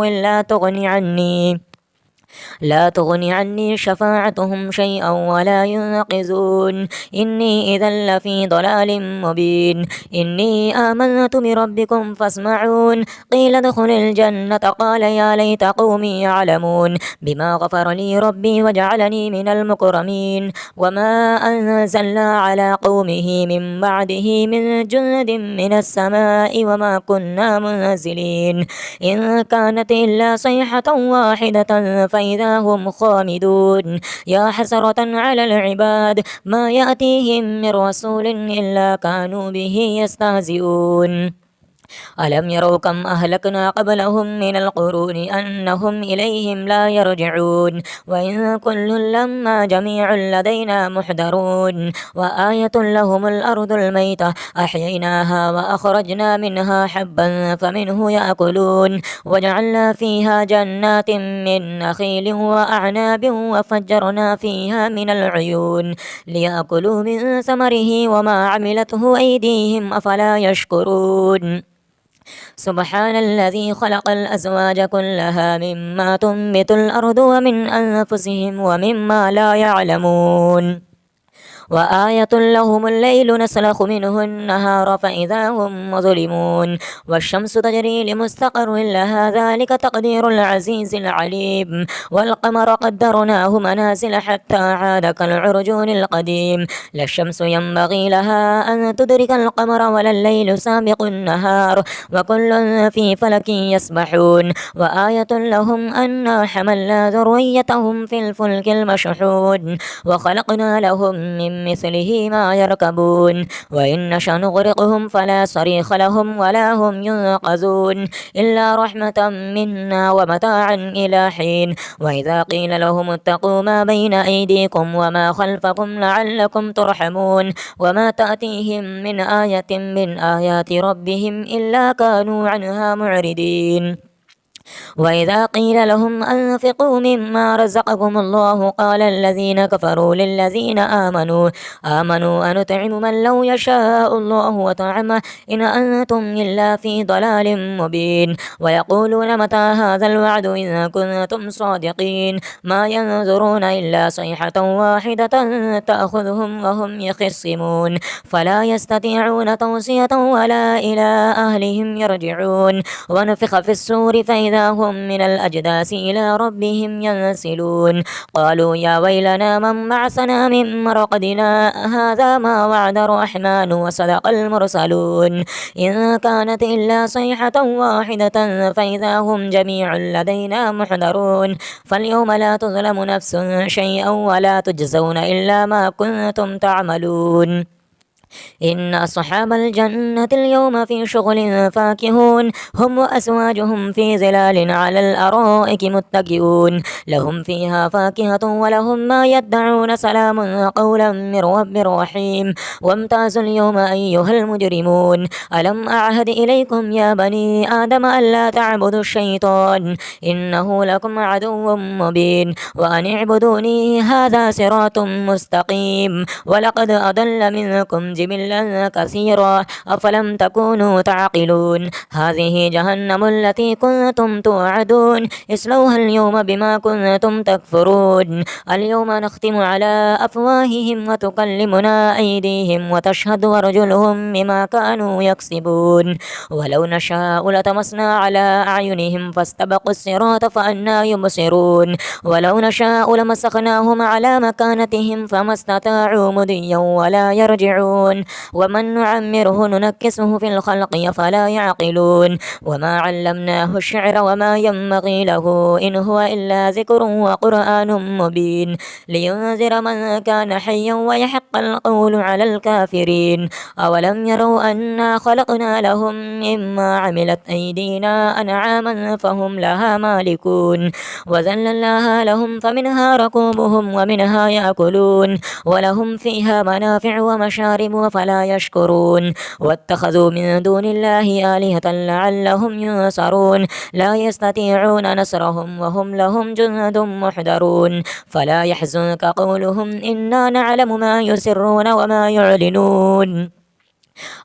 لا تغني عني شفاعتهم شيئا ولا ينقذون إني إذا لفي ضلال مبين إني آمنت بربكم فاسمعون قيل ادخل الجنة قال يا ليت قومي يعلمون بما غفر لي ربي وجعلني من المكرمين وما أنزلنا على قومه من بعده من جند من السماء وما كنا منزلين إن كانت إلا صيحة واحدة فإذا هم خامدون يا حسرة على العباد ما يأتيهم من رسول إلا كانوا به يستهزئون ألم يروا كم أهلكنا قبلهم من القرون أنهم إليهم لا يرجعون وإن كل لما جميع لدينا محضرون وآية لهم الأرض الميتة أحييناها وأخرجنا منها حبا فمنه يأكلون وجعلنا فيها جنات من نخيل وأعناب وفجرنا فيها من العيون ليأكلوا من ثمره وما عملته أيديهم أفلا يشكرون سبحان الذي خلق الأزواج كلها مما تنبت الأرض ومن أنفسهم ومما لا يعلمون وآية لهم الليل نسلخ منه النهار فإذا هم مظلمون والشمس تجري لمستقر لها ذلك تقدير العزيز العليم والقمر قدرناه منازل حتى عاد كالعرجون القديم لا الشمس ينبغي لها أن تدرك القمر ولا الليل سابق النهار وكل في فلك يسبحون وآية لهم أنا حملنا ذريتهم في الفلك المشحون وخلقنا لهم من مثله ما يركبون وإن نشأ نغرقهم فلا صريخ لهم ولا هم ينقذون إلا رحمة منا ومتاعا إلى حين وإذا قيل لهم اتقوا ما بين أيديكم وما خلفكم لعلكم ترحمون وما تأتيهم من آية من آيات ربهم إلا كانوا عنها معرضين وإذا قيل لهم أنفقوا مما رزقكم الله قال الذين كفروا للذين آمنوا أنطعم من لو يشاء الله وطعمه إن أنتم إلا في ضلال مبين ويقولون متى هذا الوعد إن كنتم صادقين ما ينظرون إلا صيحة واحدة تأخذهم وهم يخصمون فلا يستطيعون توصية ولا إلى أهلهم يرجعون ونفخ في السور فإذا هم من الأجداث إلى ربهم ينسلون قالوا يا ويلنا من بعثنا من مرقدنا هذا ما وعد الرحمن وصدق المرسلون إن كانت إلا صيحة واحدة فإذا هم جميع لدينا محضرون فاليوم لا تظلم نفس شيئا ولا تجزون إلا ما كنتم تعملون إن أصحاب الجنة اليوم في شغل فاكهون هم وأزواجهم في ظلال على الأرائك متكئون لهم فيها فاكهة ولهم ما يدعون سلام قولا من رب رحيم وامتازوا اليوم أيها المجرمون ألم أعهد إليكم يا بني آدم ألا تعبدوا الشيطان إنه لكم عدو مبين وأن اعبدوني هذا صراط مستقيم ولقد أضل منكم جبلا كثيرا أفلم تكونوا تعقلون هذه جهنم التي كنتم توعدون اصلوها اليوم بما كنتم تكفرون اليوم نختم على أفواههم وتكلمنا أيديهم وتشهد أرجلهم بما كانوا يكسبون ولو نشاء لطمسنا على أعينهم فاستبقوا الصراط فأنى يبصرون ولو نشاء لمسخناهم على مكانتهم فما استطاعوا مضيا ولا يرجعون ومن نعمره ننكسه في الخلق فلا يعقلون وما علمناه الشعر وما ينبغي له إن هو إلا ذكر وقرآن مبين لينذر من كان حيا ويحق القول على الكافرين أولم يروا أنا خلقنا لهم مما عملت أيدينا أنعاما فهم لها مالكون وذللناها لهم فمنها ركوبهم ومنها يأكلون ولهم فيها منافع ومشارب فلا يشكرون واتخذوا من دون الله آلهة لعلهم ينصرون لا يستطيعون نصرهم وهم لهم جند محضرون فلا يحزنك قولهم إنا نعلم ما يسرون وما يعلنون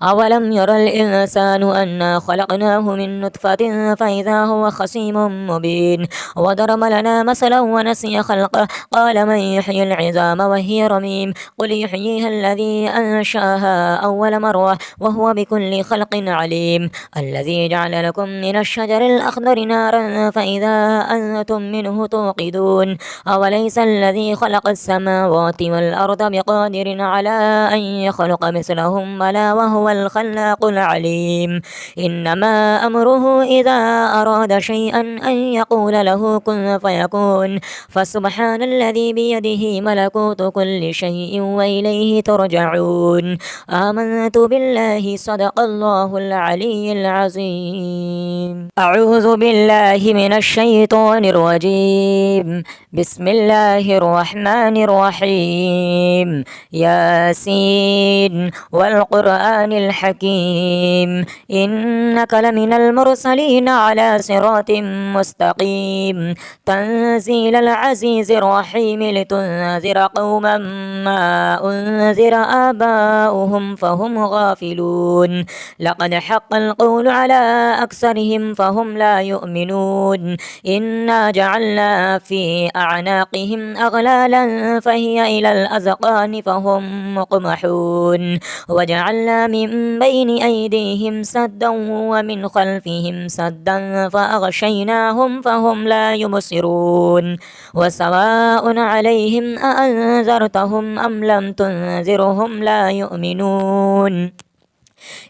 أولم ير الإنسان أنا خلقناه من نطفة فإذا هو خصيم مبين وضرب لنا مثلا ونسي خلقه قال من يحيي العظام وهي رميم قل يحييها الذي أنشأها أول مرة وهو بكل خلق عليم الذي جعل لكم من الشجر الأخضر نارا فإذا أنتم منه توقدون أوليس الذي خلق السماوات والأرض بقادر على أن يخلق مثلهم بلى وهو الخلاق العليم إنما أمره إذا أراد شيئا أن يقول له كن فيكون فسبحان الذي بيده ملكوت كل شيء وإليه ترجعون آمنت بالله صدق الله العلي العظيم أعوذ بالله من الشيطان الرجيم بسم الله الرحمن الرحيم ياسين والقرآن القرآن الحكيم إنك لمن المرسلين على صراط مستقيم تنزيل العزيز الرحيم لتنذر قوما ما أنذر آباؤهم فهم غافلون لقد حق القول على أكثرهم فهم لا يؤمنون إنا جعلنا في أعناقهم أغلالا فهي إلى الأذقان فهم مقمحون وجعلنا من بين أيديهم سدا ومن خلفهم سدا فأغشيناهم فهم لا يبصرون وسواء عليهم أأنذرتهم أم لم تنذرهم لا يؤمنون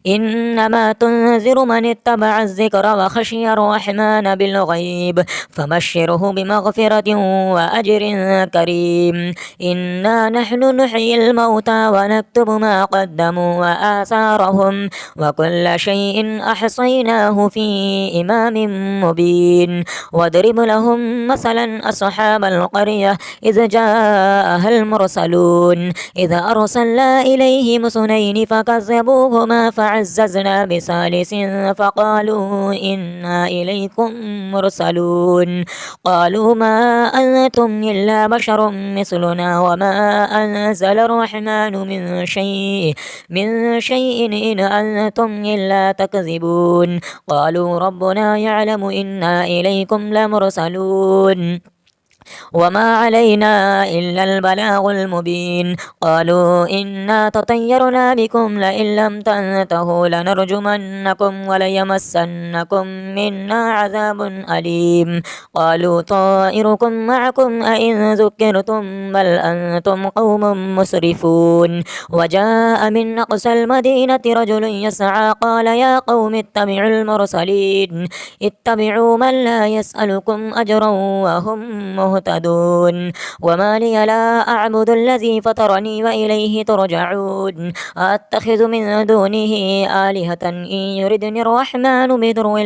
إنما تنذر من اتبع الذكر وخشي الرحمن بالغيب فبشره بمغفرة وأجر كريم إنا نحن نحيي الموتى ونكتب ما قدموا وآثارهم وكل شيء أحصيناه في إمام مبين واضرب لهم مثلا أصحاب القرية إذ جاءها المرسلون إذ أرسلنا إليهم اثنين فكذبوهما فعززنا بثالث فقالوا إنا إليكم مرسلون قالوا ما أنتم إلا بشر مثلنا وما أنزل الرحمن من شيء إن أنتم إلا تكذبون قالوا ربنا يعلم إنا إليكم لمرسلون وما علينا إلا البلاغ المبين قالوا إنا تطيرنا بكم لئن لم تنتهوا لنرجمنكم وليمسنكم منا عذاب أليم قالوا طائركم معكم أئن ذكرتم بل أنتم قوم مسرفون وجاء من أقصى المدينة رجل يسعى قال يا قوم اتبعوا المرسلين اتبعوا من لا يسألكم أجرا وهم مهتدون وما لي لا أعبد الذي فطرني وإليه ترجعون أتخذ من دونه آلهة إن يردني الرحمن بضر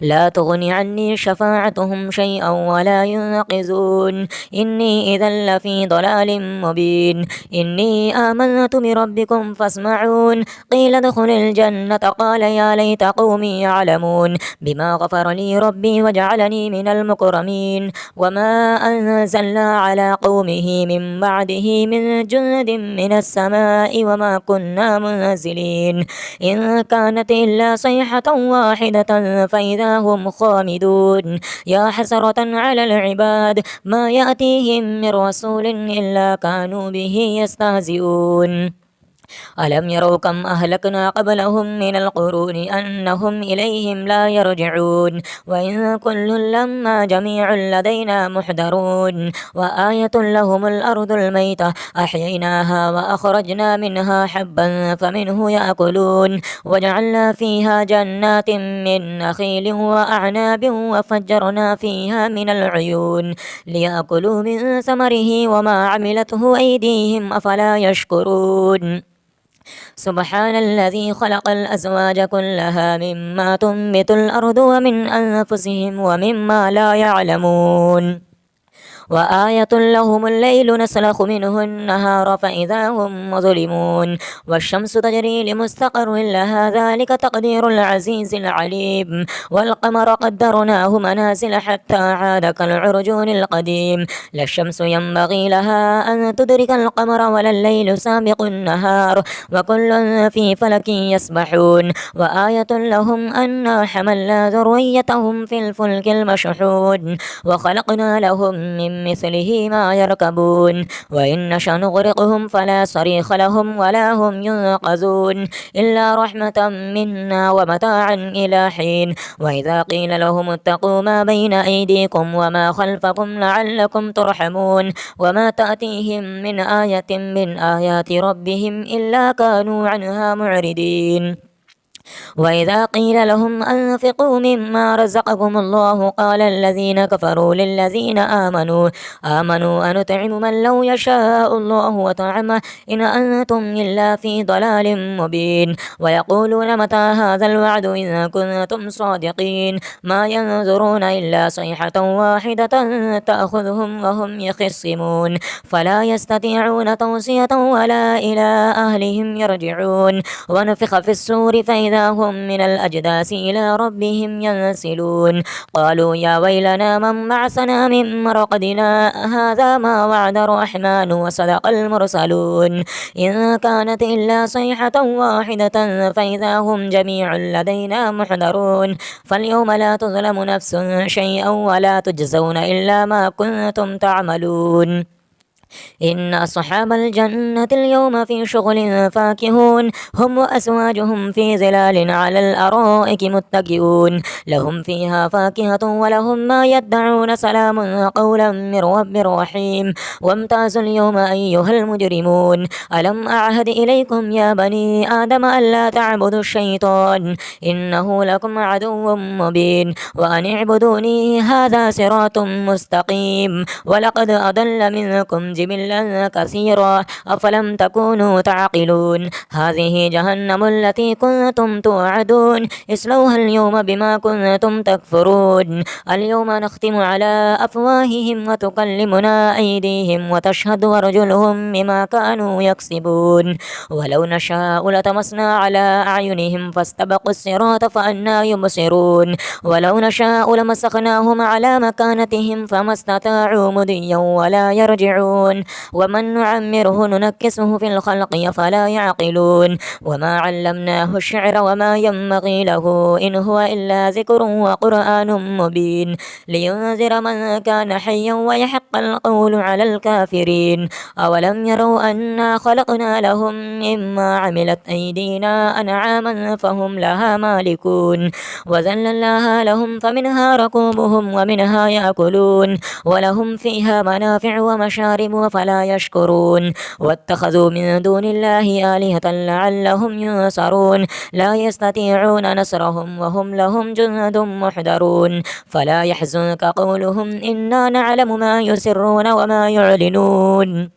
لا تغني عني شفاعتهم شيئا ولا ينقذون إني إذا لفي ضلال مبين إني آمنت بربكم فاسمعون قيل ادخل الجنة قال يا ليت قومي يعلمون بما غفر لي ربي وجعلني من المكرمين وما أنزلنا على قومه من بعده من جند من السماء وما كنا منزلين إن كانت إلا صيحة واحدة فإذا هم خامدون يا حسرة على العباد ما يأتيهم من رسول إلا كانوا به يستهزئون ألم يروا كم أهلكنا قبلهم من القرون أنهم إليهم لا يرجعون وإن كل لما جميع لدينا محضرون وآية لهم الأرض الميتة أحييناها وأخرجنا منها حبا فمنه يأكلون وجعلنا فيها جنات من نخيل وأعناب وفجرنا فيها من العيون ليأكلوا من ثمره وما عملته أيديهم أفلا يشكرون سبحان الذي خلق الأزواج كلها مما تنبت الأرض ومن أنفسهم ومما لا يعلمون وآية لهم الليل نسلخ منه النهار فإذا هم مظلمون والشمس تجري لمستقر لها ذلك تقدير العزيز العليم والقمر قدرناه منازل حتى عاد كالعرجون القديم لا الشمس ينبغي لها أن تدرك القمر ولا الليل سابق النهار وكل في فلك يسبحون وآية لهم أنا حملنا ذريتهم في الفلك المشحون وخلقنا لهم من مثله ما يركبون وإن نشأ نغرقهم فلا صريخ لهم ولا هم ينقذون إلا رحمة منا ومتاعا إلى حين وإذا قيل لهم اتقوا ما بين أيديكم وما خلفكم لعلكم ترحمون وما تأتيهم من آية من آيات ربهم إلا كانوا عنها معرضين وإذا قيل لهم أنفقوا مما رزقكم الله قال الذين كفروا للذين آمنوا أنطعم من لو يشاء الله وطعمه إن أنتم إلا في ضلال مبين ويقولون متى هذا الوعد إن كنتم صادقين ما ينظرون إلا صيحة واحدة تأخذهم وهم يخصمون فلا يستطيعون توصية ولا إلى أهلهم يرجعون ونفخ في السور فإذا هم من الأجداث إلى ربهم ينسلون قالوا يا ويلنا من بعثنا من مرقدنا هذا ما وعد الرحمن وصدق المرسلون إن كانت إلا صيحة واحدة فإذا هم جميع لدينا محضرون فاليوم لا تظلم نفس شيئا ولا تجزون إلا ما كنتم تعملون إن أصحاب الجنة اليوم في شغل فاكهون هم وأزواجهم في ظلال على الأرائك متكئون لهم فيها فاكهة ولهم ما يدعون سلام قولا من رب رحيم وامتازوا اليوم أيها المجرمون ألم أعهد إليكم يا بني آدم ألا تعبدوا الشيطان إنه لكم عدو مبين وأن اعبدوني هذا صراط مستقيم ولقد أضل منكم جبلا كثيرا أفلم تكونوا تعقلون هذه جهنم التي كنتم توعدون اصلوها اليوم بما كنتم تكفرون اليوم نختم على أفواههم وتكلمنا أيديهم وتشهد أرجلهم بما كانوا يكسبون ولو نشاء لطمسنا على أعينهم فاستبقوا الصراط فأنى يبصرون ولو نشاء لمسخناهم على مكانتهم فما استطاعوا مضيا ولا يرجعون ومن نعمره ننكسه في الخلق فلا يعقلون وما علمناه الشعر وما ينبغي له إن هو إلا ذكر وقرآن مبين لينذر من كان حيا ويحق القول على الكافرين أولم يروا أنا خلقنا لهم مما عملت أيدينا أنعاما فهم لها مالكون وذللناها لهم فمنها ركوبهم ومنها يأكلون ولهم فيها منافع ومشارب فلا يشكرون واتخذوا من دون الله آلهة لعلهم ينصرون لا يستطيعون نصرهم وهم لهم جند محضرون فلا يحزنك قولهم إنا نعلم ما يسرون وما يعلنون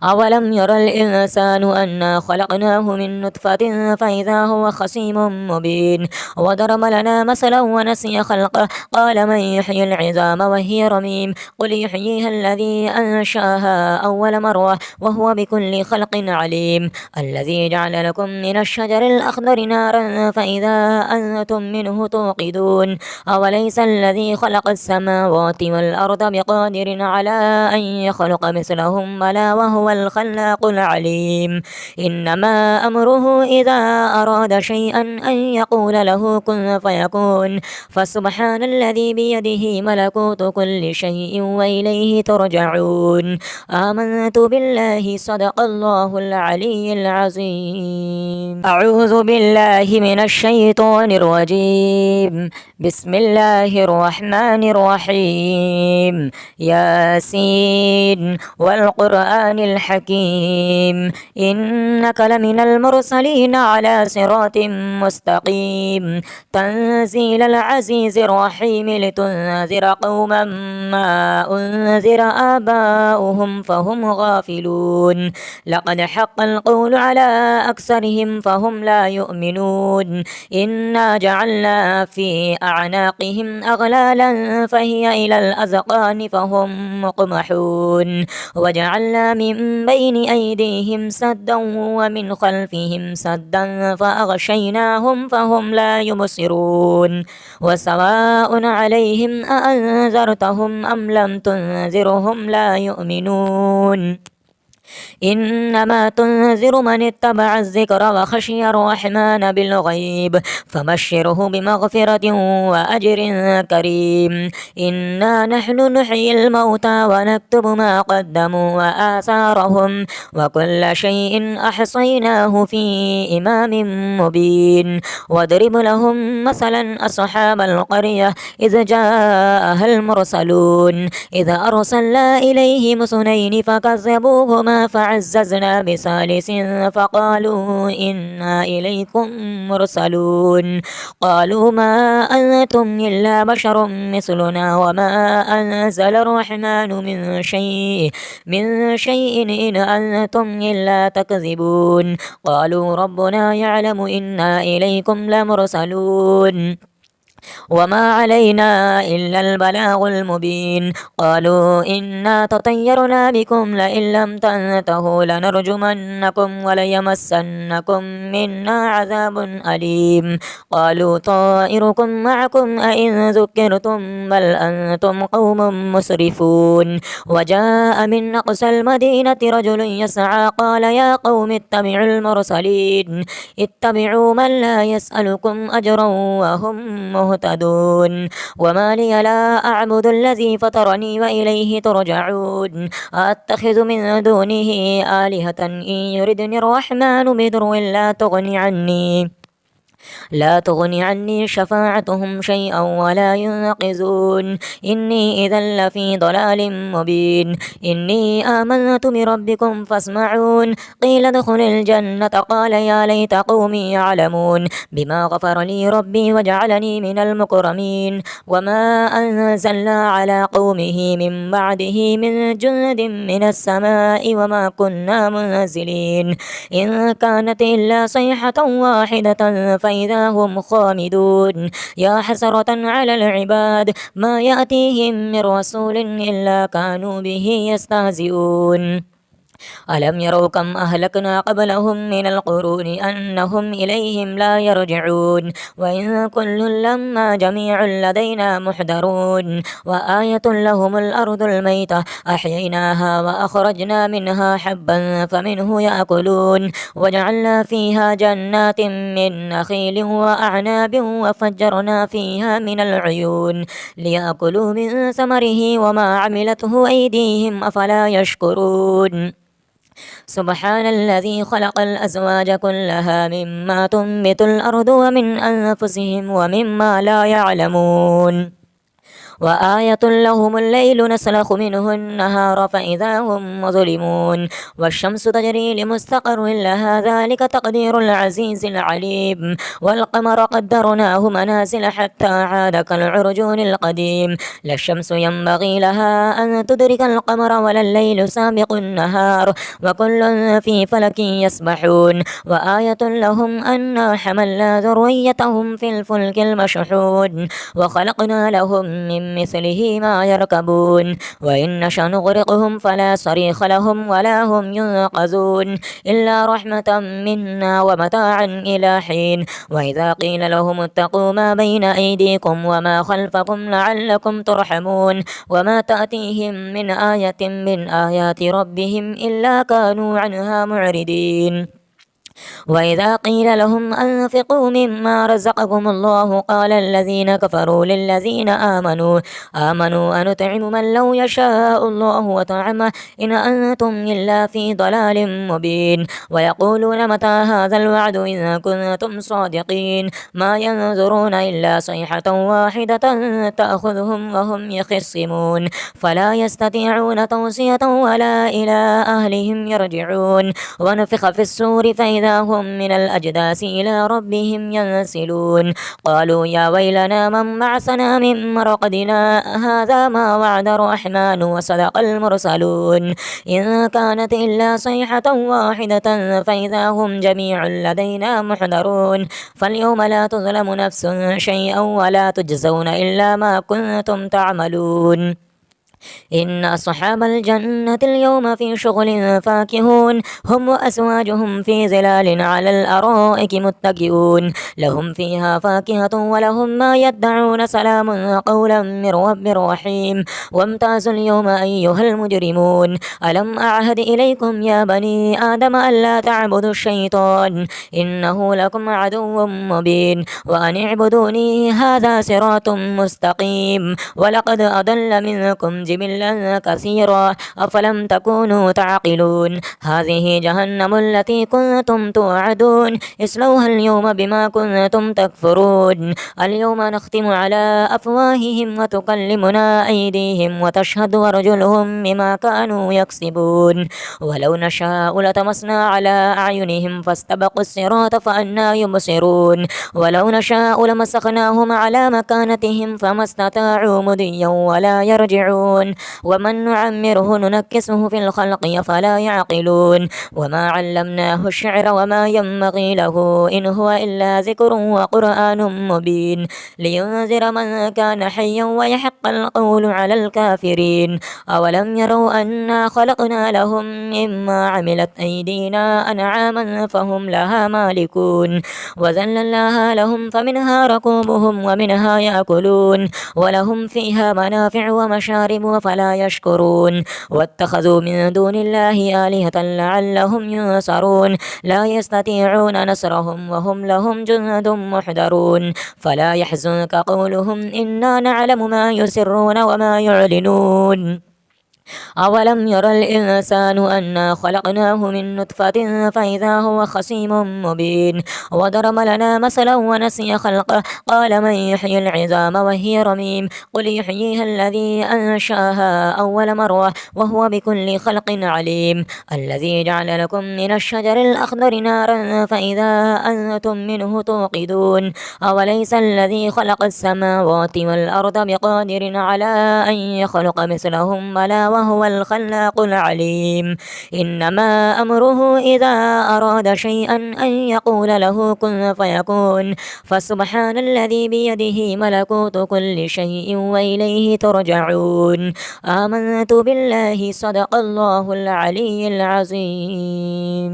أولم ير الإنسان أنا خلقناه من نطفة فإذا هو خصيم مبين وضرب لنا مثلا ونسي خلقه قال من يحيي العظام وهي رميم قل يحييها الذي أنشاها أول مرة وهو بكل خلق عليم الذي جعل لكم من الشجر الأخضر نارا فإذا أنتم منه توقدون أوليس الذي خلق السماوات والأرض بقادر على أن يخلق مثلهم بلى وهو الخلاق العليم إنما أمره إذا أراد شيئا أن يقول له كن فيكون فسبحان الذي بيده ملكوت كل شيء وإليه ترجعون آمنت بالله صدق الله العلي العظيم أعوذ بالله من الشيطان الرجيم بسم الله الرحمن الرحيم ياسين والقرآن الحكيم إنك لمن المرسلين على صراط مستقيم تنزيل العزيز الرحيم لتنذر قوما ما أنذر آباؤهم فهم غافلون لقد حق القول على أكثرهم فهم لا يؤمنون إنا جعلنا في أعناقهم أغلالا فهي إلى الأذقان فهم مقمحون وجعلنا من بين أيديهم سدا ومن خلفهم سدا فأغشيناهم فهم لا يبصرون وسواء عليهم أأنذرتهم أم لم تنذرهم لا يؤمنون إنما تنذر من اتبع الذكر وخشي الرحمن بالغيب فبشره بمغفرة وأجر كريم إنا نحن نحيي الموتى ونكتب ما قدموا وآثارهم وكل شيء أحصيناه في إمام مبين واضرب لهم مثلا أصحاب القرية إذ جاءها المرسلون إذ أرسلنا إليهم اثنين فكذبوهما فكذبوها فعززنا بثالث فقالوا إنا إليكم مرسلون قالوا ما أنتم إلا بشر مثلنا وما أنزل الرحمن من شيء إن أنتم إلا تكذبون قالوا ربنا يعلم إنا إليكم لمرسلون وما علينا إلا البلاغ المبين قالوا إنا تطيرنا بكم لئن لم تنتهوا لنرجمنكم وليمسنكم منا عذاب أليم قالوا طائركم معكم أئن ذكرتم بل أنتم قوم مسرفون وجاء من أقصى المدينة رجل يسعى قال يا قوم اتبعوا المرسلين اتبعوا من لا يسألكم أجرا وهم مهتدون وما لي لا أعبد الذي فطرني وإليه ترجعون أتخذ من دونه آلهة إن يردني الرحمن بضر لا تغني عني شفاعتهم شيئا ولا ينقذون إني إذا لفي ضلال مبين إني آمنت بربكم فاسمعون قيل ادخل الجنة قال يا ليت قومي يعلمون بما غفر لي ربي وجعلني من المكرمين وما أنزلنا على قومه من بعده من جند من السماء وما كنا منزلين إن كانت إلا صيحة واحدة فإذا هم خامدون يا حسرة على العباد ما يأتيهم من رسول إلا كانوا به يستهزئون ألم يروا كم أهلكنا قبلهم من القرون أنهم إليهم لا يرجعون وإن كل لما جميع لدينا محضرون وآية لهم الأرض الميتة أحييناها وأخرجنا منها حبا فمنه يأكلون وجعلنا فيها جنات من نخيل وأعناب وفجرنا فيها من العيون ليأكلوا من ثمره وما عملته أيديهم أفلا يشكرون سبحان الذي خلق الأزواج كلها مما تنبت الأرض ومن أنفسهم ومما لا يعلمون وآية لهم الليل نسلخ منه النهار فإذا هم مظلمون والشمس تجري لمستقر لها ذلك تقدير العزيز العليم والقمر قدرناه منازل حتى عاد كالعرجون القديم لا الشمس ينبغي لها أن تدرك القمر ولا الليل سابق النهار وكل في فلك يسبحون وآية لهم أنا حملنا ذريتهم في الفلك المشحون وخلقنا لهم من مثله ما يركبون وإن نشأ نغرقهم فلا صريخ لهم ولا هم ينقذون إلا رحمة منا ومتاعا إلى حين وإذا قيل لهم اتقوا ما بين أيديكم وما خلفكم لعلكم ترحمون وما تأتيهم من آية من آيات ربهم إلا كانوا عنها معرضين وإذا قيل لهم أنفقوا مما رزقكم الله قال الذين كفروا للذين آمنوا أنطعم من لو يشاء الله وطعمه إن أنتم إلا في ضلال مبين ويقولون متى هذا الوعد إذا كنتم صادقين ما ينظرون إلا صيحة واحدة تأخذهم وهم يخصمون فلا يستطيعون توصية ولا إلى أهلهم يرجعون ونفخ في السور فإذا هم من الأجداث إلى ربهم ينسلون قالوا يا ويلنا من بعثنا من مرقدنا هذا ما وعد الرحمن وصدق المرسلون إن كانت إلا صيحة واحدة فإذا هم جميع لدينا محضرون فاليوم لا تظلم نفس شيئا ولا تجزون إلا ما كنتم تعملون إن أصحاب الجنة اليوم في شغل فاكهون هم وأزواجهم في ظلال على الأرائك متكئون لهم فيها فاكهة ولهم ما يدعون سلام قولا من رب رحيم وامتازوا اليوم أيها المجرمون ألم أعهد إليكم يا بني آدم ألا تعبدوا الشيطان إنه لكم عدو مبين وأن اعبدوني هذا صراط مستقيم ولقد أضل منكم جبلا كثيرا أفلم تكونوا تعقلون هذه جهنم التي كنتم توعدون اصلوها اليوم بما كنتم تكفرون اليوم نختم على أفواههم وتكلمنا أيديهم وتشهد أرجلهم بما كانوا يكسبون ولو نشاء لطمسنا على أعينهم فاستبقوا الصراط فأنى يبصرون ولو نشاء لمسخناهم على مكانتهم فما استطاعوا مضيا ولا يرجعون ومن نعمره ننكسه في الخلق أفلا يعقلون وما علمناه الشعر وما ينبغي له إن هو إلا ذكر وقرآن مبين لينذر من كان حيا ويحق القول على الكافرين أولم يروا أنا خلقنا لهم مما عملت أيدينا أنعاما فهم لها مالكون وذللناها لهم فمنها ركوبهم ومنها يأكلون ولهم فيها منافع ومشارب فلا يشكرون واتخذوا من دون الله آلهة لعلهم ينصرون لا يستطيعون نصرهم وهم لهم جند محضرون فلا يحزنك قولهم إنا نعلم ما يسرون وما يعلنون أولم ير الإنسان أنا خلقناه من نطفة فإذا هو خصيم مبين وضرب لنا مثلا ونسي خلقه قال من يحيي العظام وهي رميم قل يحييها الذي أنشأها أول مرة وهو بكل خلق عليم الذي جعل لكم من الشجر الأخضر نارا فإذا أنتم منه توقدون أوليس الذي خلق السماوات والأرض بقادر على أن يخلق مثلهم بلى وهو الخلاق العليم إنما أمره إذا أراد شيئا أن يقول له كن فيكون فسبحان الذي بيده ملكوت كل شيء وإليه ترجعون آمنت بالله صدق الله العلي العظيم.